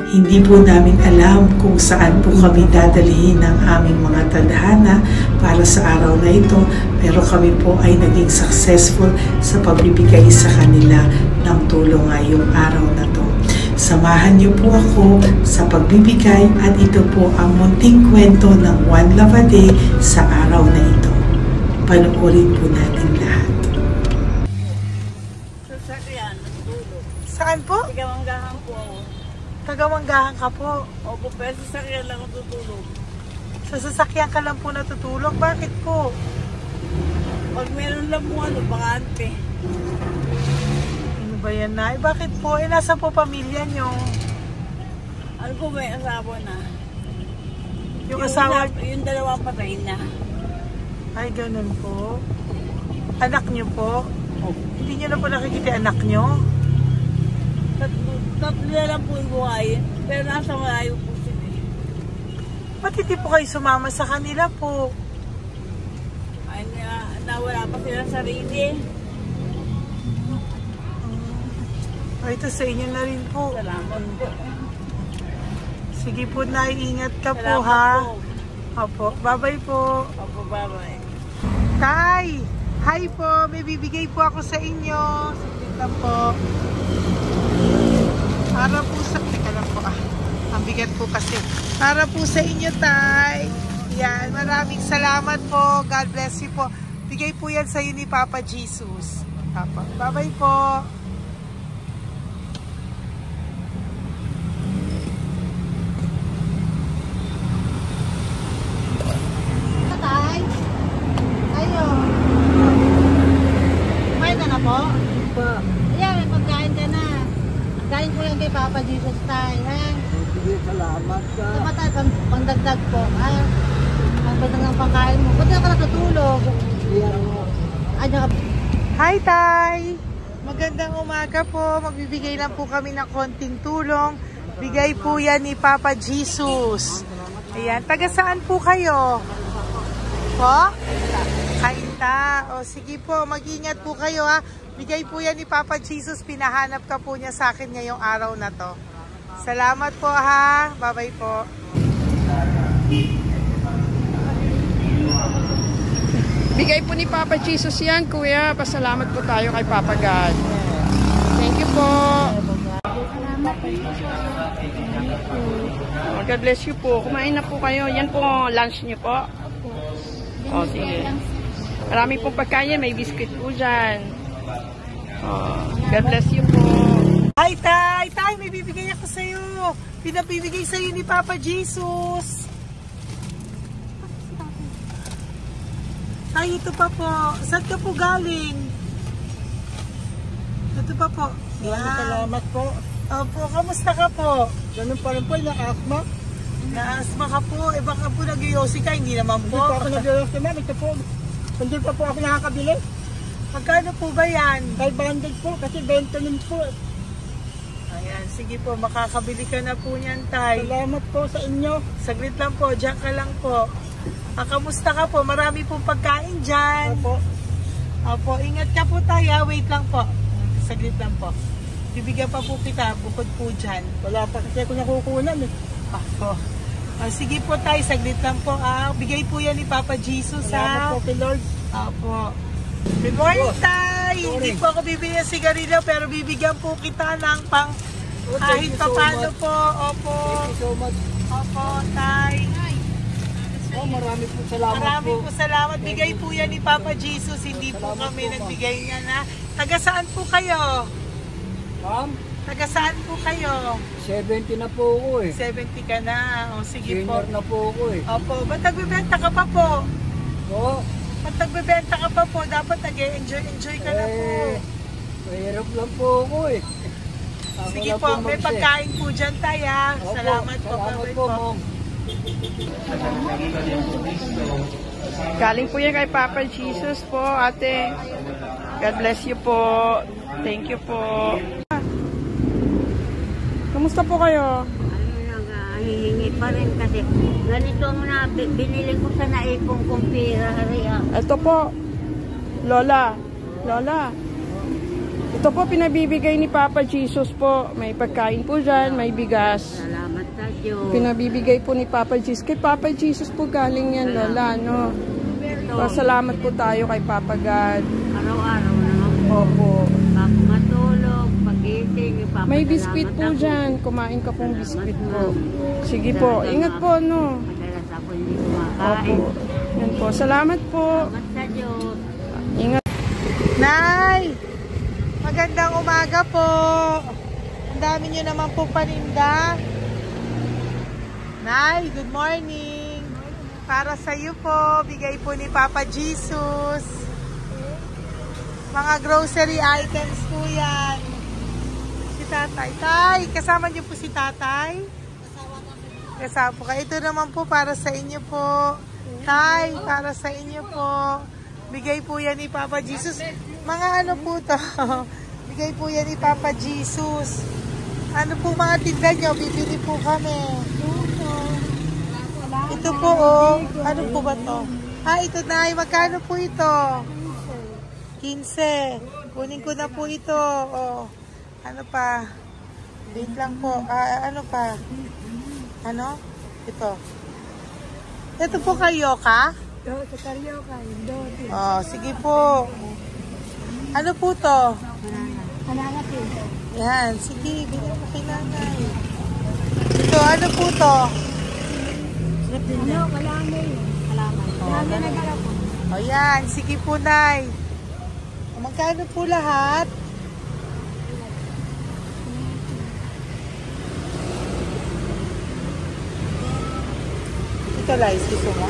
Hindi po namin alam kung saan po kami dadalhin ng aming mga tadhana para sa araw na ito, pero kami po ay naging successful sa pagbibigay sa kanila ng tulong ngayong araw na to. Samahan niyo po ako sa pagbibigay at ito po ang munting kwento ng One Love a Day sa araw na ito. Panoorin po natin lahat. Sasakyan, natutulog. Saan po? Tagamanggahan po ako. Tagamanggahan ka po. Opo, pero sasakyan lang ako tutulog. Sa sasakyan ka lang po natutulog? Bakit po? Pag meron lang po bakante. Ano ba yan, Nay? Bakit po? Nasa po pamilya nyo? Ano po, may asawa na. Yung asawa? Yung dalawa patay na. Ay, ganun po. Anak nyo po? Opo. Hindi nyo na po nakikita anak nyo? Tatlo na lang po yung buhay. Pero nasa malayo po sila. Ba't hindi po kayo sumama sa kanila po? Ay, nawala pa silang sarili. Ay, ito sa inyo na rin po. Salamat po. Sige po, Nay. Ingat ka po, Salamat ha? po. Opo. Bye-bye po. Opo, bye-bye. Tay! Hi po! May bibigay po ako sa inyo. Saglit lang po. Para po sa... Teka lang po, ang bigat po kasi. Para po sa inyo, Tay. Yan. Maraming salamat po. God bless you po. Bigay po yan sa iyo ni Papa Jesus. Papa. Bye-bye po. Tay, ayo. Kumain ka na po? Po. Ayan, may pagkain ka na. Kain ko yan kay Papa Jesus, Tay. Sige, salamat ka. Diba tayo, pangdagdag po. Ang ganda ng pagkain mo. Ba't ka natutulog? Ay, Hi, Tay! Magandang umaga po. Magbibigay lang po kami ng konting tulong. Bigay po yan ni Papa Jesus. Ayan. Taga saan po kayo? Po? Kainta. O sige po, mag-ingat po kayo, ha. Bigay po yan ni Papa Jesus. Pinahanap ka po niya sa akin ngayong araw na to. Salamat po, ha. Bye-bye po. Bigay po ni Papa Jesus yan, Kuya. Pasalamat po tayo kay Papa God. Thank you po. Oh, God bless you po. Kumain na po kayo. Yan po lunch niyo po. Oh, sige. Marami pong pagkain. May biscuit po dyan. Oh, God bless you po. Hi, Tay! Tay, may bibigay ako sa'yo. Pinabibigay sa'yo ni Papa Jesus. Tay, ito pa po. Saan ka po galing? Ito pa po. Salamat po. Opo, kamusta ka po? Ganun pa rin po, na-asma. Na-asma ka po. Eh baka po nag-yosi ka, hindi naman po. Hindi po ako nag-yosi, ma'am. Ito po. Hindi pa po ako nakakabili. Magkano po ba yan? 500 po kasi 20 min po. Ayan, sige po, makakabili ka na po niyan, Tay. Salamat po sa inyo. Saglit lang po, dyan ka lang po. Kamusta ka po? Marami pong pagkain dyan. Opo. Opo, ingat ka po, Tay. Wait lang po. Saglit lang po. Bibigyan pa po kita, bukod po dyan. Wala pa kasi ako nakukunan eh. Ako. Sige po, Tay, saglit lang po. Bigay po yan ni Papa Jesus, Salamat po kay Lord. Opo. Good morning, Tay! Hindi po ako bibili ng sigarilyo, pero bibigyan po kita ng pang kahit pa paano po. Opo. Thank you so much. Opo, Tay. Marami po salamat Marami po. po salamat. Bigay po yan ni Papa Jesus. Hindi po kami nagbigay niya na. Taga saan po kayo? Ma'am, Taga saan po kayo? 70 na po ako eh. 70 ka na. O, sige po. Senior na po ako eh. Opo. Ba't nagbibenta ka pa po? Oo. Ba't nagbibenta ka pa po? Dapat nag-enjoy ka na po. Mahirap lang po ako eh. Ako Sige lang po, may mag-set. pagkain po dyan, Tay, ha? Opo, Salamat po. Salamat Bye-bye po, ma'am. Galing po yan kay Papa Jesus po, ate. God bless you po. Thank you po. Kamusta po kayo? Hihingi pa rin kasi ganito mo na binili ko sa naipong kong pera. Ito po, Lola. Lola. Ito po pinabibigay ni Papa Jesus po. May pagkain po dyan, may bigas. Salamat sa Diyos. Pinabibigay po ni Papa Jesus. Kay Papa Jesus po galing yan, Lola, no? Salamat po tayo kay Papa God. Araw-araw naman po. Opo. Bago matulog, pagising, ipapasalamat May biskuit po ako. dyan. Kumain ka pong biskuit po. Sige po. Ingat po, no? Madalas ako hindi kumakain. Opo. Yan po. Salamat po. Salamat sa Diyos. Ingat. Nay! Magandang umaga po. Ang dami nyo naman po paninda. Nay, good morning. Para sa iyo po, bigay po ni Papa Jesus. Mga grocery items po yan. Si Tatay. Tay, kasama niyo po si Tatay? Kasama po kayo. Ito naman po para sa inyo po. Tay, para sa inyo po. Bigay po yan ni Papa Jesus. Mga ano po to? Bigay po yan ni Papa Jesus. Ano po mga tinda nyo? Bibili po kami. Ito po oh. Ano po ba to? Ito na. Magkano po ito? 15. Kunin ko na po ito. Oh. Ano pa? Wait lang po. Ano pa? Ano? Ito. Ito po kayo ka? Sa Carioca, Indote. Oh, sige po. Ano po to? Hananap eh. Yan, sige, bigyan mo kay nanay. Ito, ano po to? Ano, kalami. Kalaman. Kalami na galap po. O yan, sige po, Nay. Magkano po lahat? Ito, Lies, gusto mo?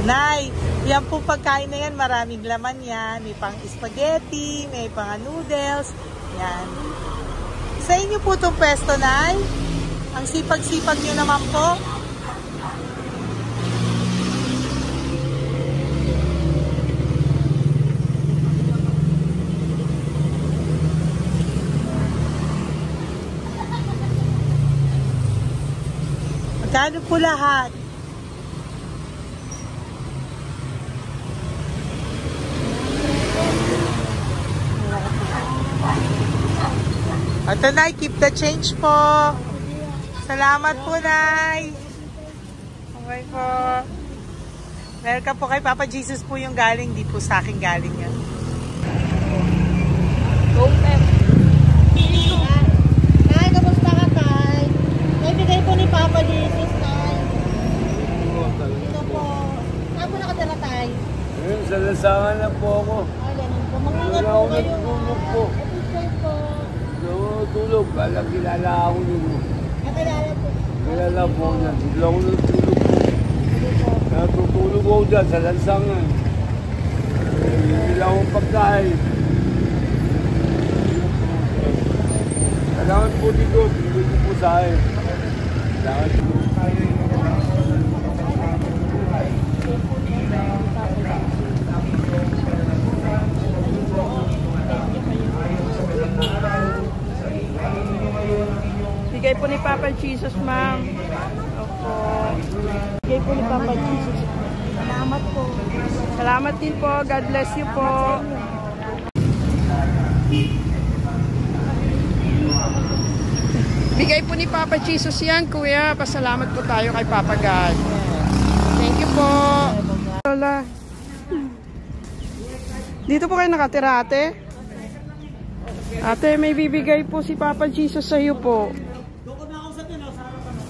Nay, yan po pagkain na yan, maraming laman yan. May pang spaghetti, may pang noodles. Yan. Sa inyo po itong pwesto, Nay? Ang sipag-sipag nyo naman po. Magkano po lahat? Ito, Nay, keep the change po. Salamat po, Nay. Okay po. Welcome po kay Papa Jesus po yung galing. Di po sa akin galing yan. Tay, kamusta ka, Tay? May bigay po ni Papa Jesus, Tay. Ito po. Saan po nakatira, Tay? Sa lasangan na po ako. Ganun po. Mag-ingat Wala po ako kayo. natulog po. Episode po. Natulog. Kala kilala ako nito. Nakilala po. Kilala po niya. Bigla ako natulog po. Natutulog ako dyan sa lansangan. Bigla akong pagkain. Kailangan po dito. Bigay ko po sa akin. Kailangan po. Papa Jesus, ma'am. Opo. Bigay po ni Papa Jesus. Salamat po. Salamat din po. God bless you po. Bigay po ni Papa Jesus yan, kuya. Pasalamat po tayo kay Papa God. Thank you po. Lola. Dito po kayo nakatira, ate? Ate, may bibigay po si Papa Jesus sa iyo po.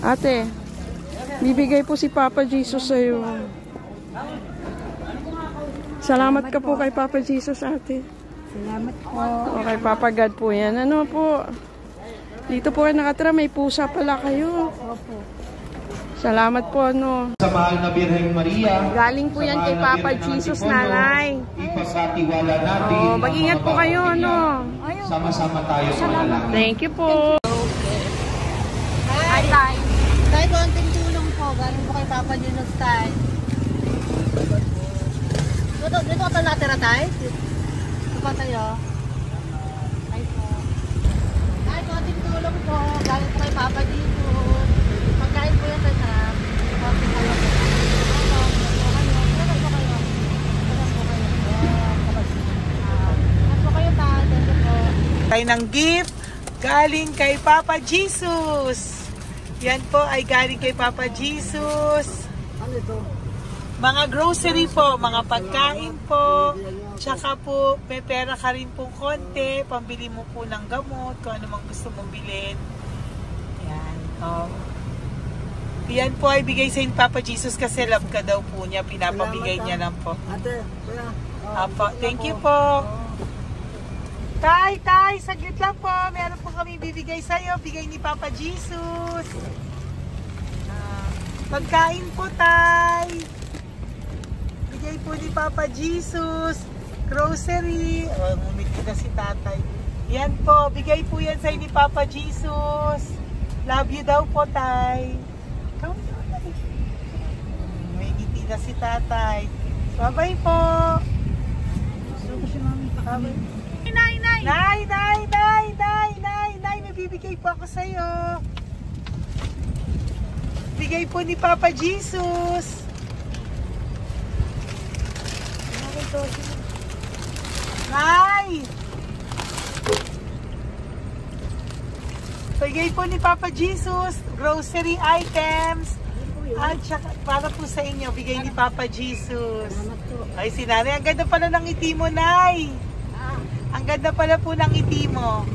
Ate, bibigay po si Papa Jesus sa iyo. Salamat ka po kay Papa Jesus, ate. Salamat po. O kay Papa God po yan. Ano po? Dito po kayo nakatira, may pusa pala kayo. Opo. Salamat po, ano. Sa mahal na Birheng Maria. Galing po yan kay Papa Jesus, nanay. Ipagkatiwala natin. Oh, mag-ingat po kayo, ano. Sama-sama tayo manalangin. Thank you po. Hi, Tay. Tay, konting tulong po. Galing po kay Papa Jesus, Tay. Dito ka natira, Tay? Dito pa tayo. Ay po. Tay, konting tulong po. Galing po kay Papa Jesus. Pagkain po yan, Tay, sa konting tulong po. Tayo ng gift galing kay Papa Jesus. Yan po ay galing kay Papa Jesus. Ano ito? Mga grocery po, mga pagkain po. Tsaka po, may pera ka rin pong konti. Pambili mo po ng gamot, kung ano mang gusto mong bilhin. Yan. Yan po ay bigay sa Papa Jesus kasi love ka daw po niya. Pinapabigay niya lang po. Ate, kuya. Apo, thank you po. Tay, saglit lang po. Meron po kami bibigay sa'yo. Bigay ni Papa Jesus. Pagkain po, Tay. Bigay po ni Papa Jesus. Grocery. Ngumiti na si Tatay. Yan po. Bigay po yan sa'yo ni Papa Jesus. Love you daw po, Tay. May ngiti na si Tatay. Bye-bye po. Bye-bye. Nay, may bibigay po ako sa'yo. Bigay po ni Papa Jesus. Nay! Bigay po ni Papa Jesus, grocery items. At saka, para po sa inyo, bigay ni Papa Jesus. Ay, si Nanay, ang ganda pala ng ngiti mo, Nay. Ang ganda pala po ng ngiti mo.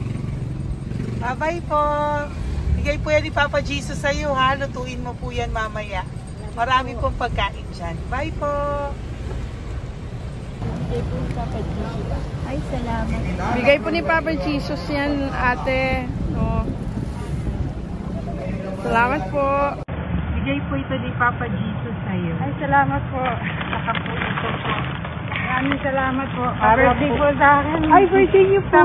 Bye-bye po. Bigay po yan ni Papa Jesus sa iyo, ha? Lutuin mo po yan mamaya. Marami pong pagkain dyan. Bye po. Ay, salamat. Bigay po ni Papa Jesus yan, ate. No. Salamat po. Bigay po ito ni Papa Jesus sa iyo. Ay, salamat po. Saka po ito po. Maraming salamat po. Birthday po sa akin. Ay, birthday niyo po.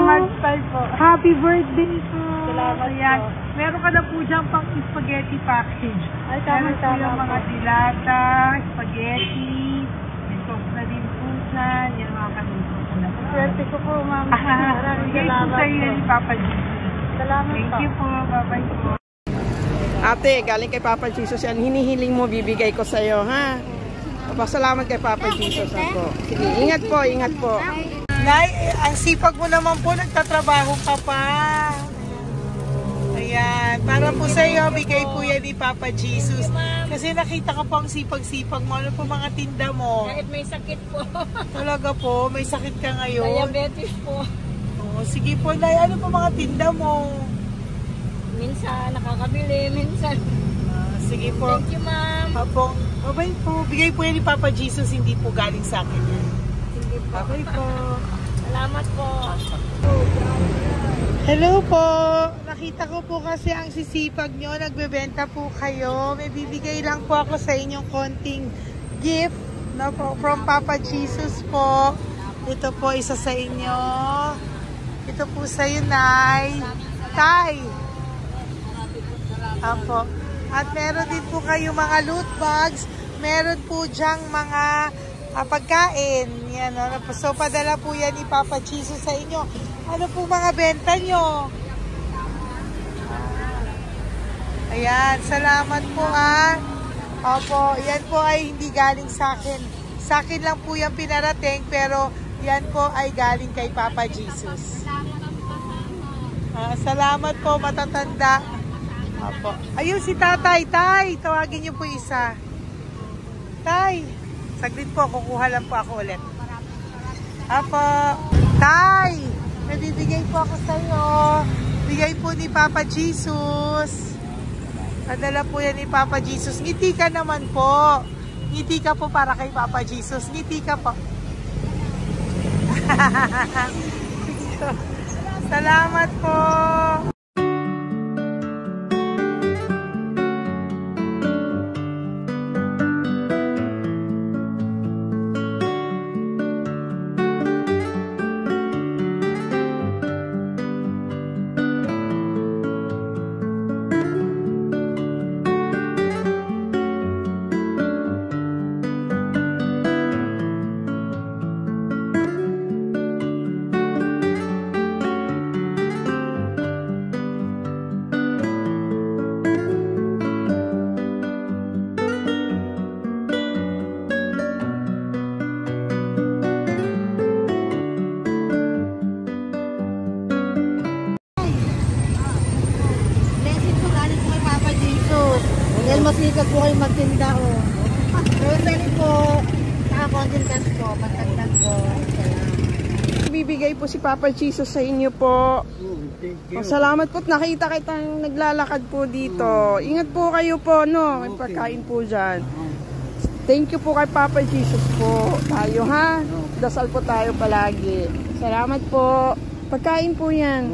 Po. Happy birthday po. Salamat Ayan. po. Meron ka na po dyan pang spaghetti package. Ay, Meron po tama yung po. mga dilata, spaghetti, may sauce na din po dyan. Yan mga kaluto ko na po. Swerte ko po, ma'am. Maraming Bigay po salamat sa iyo po. ni Papa Jesus. Salamat Thank po. you po. Bye-bye po. Ate, galing kay Papa Jesus yan. Hinihiling mo, bibigay ko sa'yo, ha? Pasalamat kay Papa Jesus ako. Sige, ingat po, ingat po. Nay, ang sipag mo naman po, nagtatrabaho ka pa. Ayan, para po sa iyo, bigay po yan ni Papa Jesus. Kasi nakita ko po ang sipag-sipag mo. Ano po mga tinda mo? Kahit may sakit po. Talaga po, may sakit ka ngayon. Diabetes po. Oh, sige po, Nay, ano po mga tinda mo? Minsan nakakabili, minsan. Sige po. Thank you, ma'am. Apo, bye po. Bigay po yan ni Papa Jesus, hindi po galing sa akin yan. Sige po. Bye po. Salamat po. Hello po. Nakita ko po kasi ang sisipag nyo. Nagbebenta po kayo. May bibigay lang po ako sa inyong konting gift, no, po, from Papa Jesus po. Ito po isa sa inyo. Ito po sa iyo, Nay. Tay. Apo. At meron din po kayo mga loot bags. Meron po dyang mga pagkain. Yan, no? So, padala po yan ni Papa Jesus sa inyo. Ano po mga benta nyo? Ayan, salamat po Opo, yan po ay hindi galing sa akin. Sa akin lang po yung pinarating, pero yan po ay galing kay Papa Jesus. Salamat po, matatanda. Opo. Ayun si Tatay. Tay, tawagin niyo po isa. Tay, saglit po, kukuha lang po ako ulit. Opo. Tay, nabibigay po ako sa iyo. Bigay po ni Papa Jesus. Padala po yan ni Papa Jesus. Ngiti ka naman po. Ngiti ka po para kay Papa Jesus. Ngiti ka po. Salamat po. Masikat po kayo magtinda Rosary po, nakakontintas po, matagdag po. Bibigay po si Papa Jesus sa inyo po. Salamat po, nakita kitang naglalakad po dito. Ingat po kayo po, no? May pagkain po dyan. Thank you po kay Papa Jesus po. Tayo ha, dasal po tayo palagi. Salamat po. Pagkain po yan.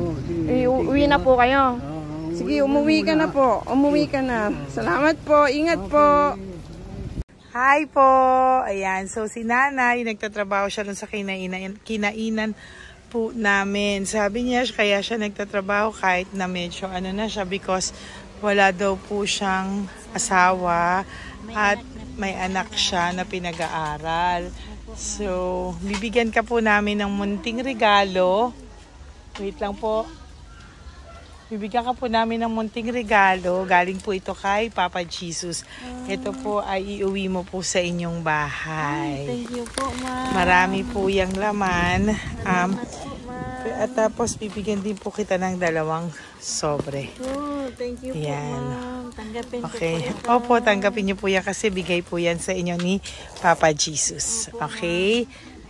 Uwi na po kayo. Sige, umuwi ka na po. Umuwi ka na. Salamat po. Ingat po. Hi po. Ayan. So, si Nanay, nagtatrabaho siya dun sa kinainan po namin. Sabi niya, kaya siya nagtatrabaho kahit na medyo na siya because wala daw po siyang asawa at may anak siya na pinag-aaral. So, bibigyan ka po namin ng munting regalo. Wait lang po. Bibigyan ka po namin ng munting regalo. Galing po ito kay Papa Jesus. Ito po ay iuwi mo po sa inyong bahay. Thank you po, ma'am. Marami po yung laman. At tapos bibigyan din po kita ng 2 sobre. Oh, thank you po, ma'am. Tanggapin ko po ito. Opo, tanggapin niyo po yan kasi bigay po yan sa inyo ni Papa Jesus. Okay?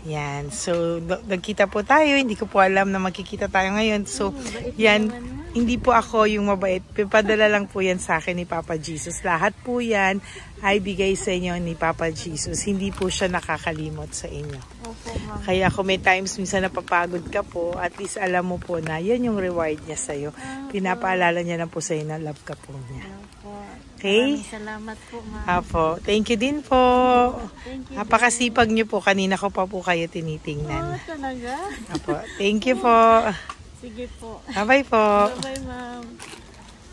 Yan. So, nagkita po tayo. Hindi ko po alam na magkikita tayo ngayon. So, yan. Hindi po ako yung mabait. Padala lang po yan sa akin ni Papa Jesus. Lahat po yan ay bigay sa inyo ni Papa Jesus. Hindi po siya nakakalimot sa inyo. Kaya kung may times minsan napapagod ka po, at least alam mo po na yan yung reward niya sa'yo. Pinapaalala niya na po sa'yo na love ka po niya. Okay? Maraming salamat po, ma'am. Apo. Thank you din po. Napakasipag niyo po. Kanina ko pa po kayo tinitingnan. Talaga? Apo. Thank you po. Sige po. Bye-bye po. Bye-bye, ma'am.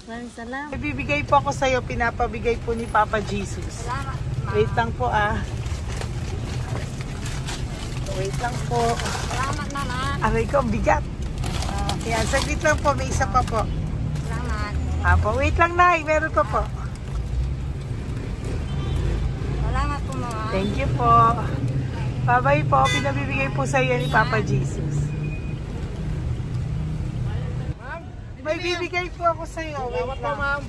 Maraming salamat. Bibigay po ako sa iyo, pinapabigay po ni Papa Jesus. Salamat, Wait lang po Wait lang po. salamat naman. Aray ko, bigat. Yan, saglit lang po, may isa pa po. Salamat. Apo, wait lang na, meron pa po. Salamat po mga. Thank you po. Bye-bye po, pinabibigay po sa iyo ni Papa Jesus. May bibigay po ako sa iyo. Wait lang. Ma'am.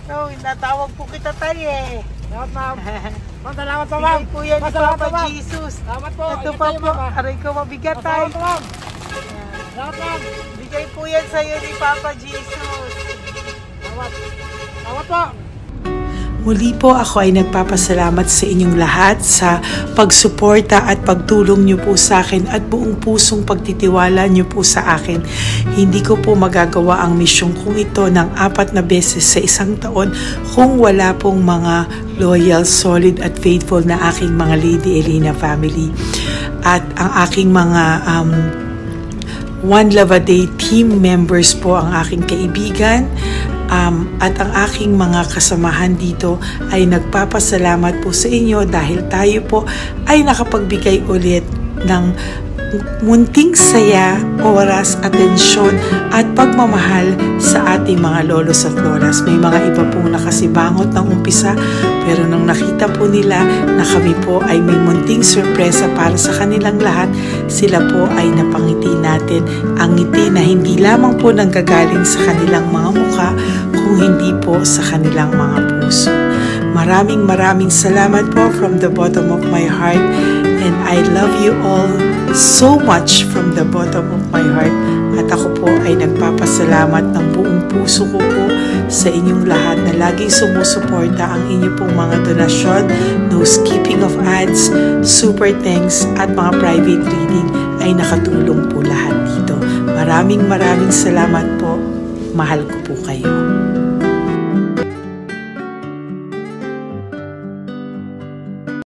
No, natawag po kita tayo eh. Salamat, ma'am. Salamat po, Bigay po yan ni Salamat Papa po, ma'am. Jesus. Salamat po. Ito pa po. Aray ko, mabigat tayo. Salamat po, ma'am. Salamat, ma'am. Bigay po yan sa iyo ni Papa Jesus. Salamat po. Muli po ako ay nagpapasalamat sa inyong lahat sa pagsuporta at pagtulong niyo po sa akin at buong pusong pagtitiwala niyo po sa akin. Hindi ko po magagawa ang misyong kong ito ng 4 na beses sa isang taon kung wala pong mga loyal, solid at faithful na aking mga Lady Elena family. At ang aking mga One Love a Day team members po, ang aking kaibigan, at ang aking mga kasamahan dito ay nagpapasalamat po sa inyo dahil tayo po ay nakapagbigay ulit ng munting saya, oras, atensyon at pagmamahal sa ating mga lolos at lolas. May mga iba pong nakasibangot ng umpisa, pero nang nakita po nila na kami po ay may munting sorpresa para sa kanilang lahat, sila po ay napangiti natin. Ang ngiti na hindi lamang po nanggagaling sa kanilang mga mukha, kung hindi po sa kanilang mga puso. Maraming salamat po from the bottom of my heart, and I love you all so much from the bottom of my heart. At ako po ay nagpapasalamat ng buong puso ko po sa inyong lahat na laging sumusuporta. Ang inyo pong mga donasyon, no skipping of ads, super thanks at mga private reading ay nakatulong po lahat dito. Maraming salamat po. Mahal ko po kayo.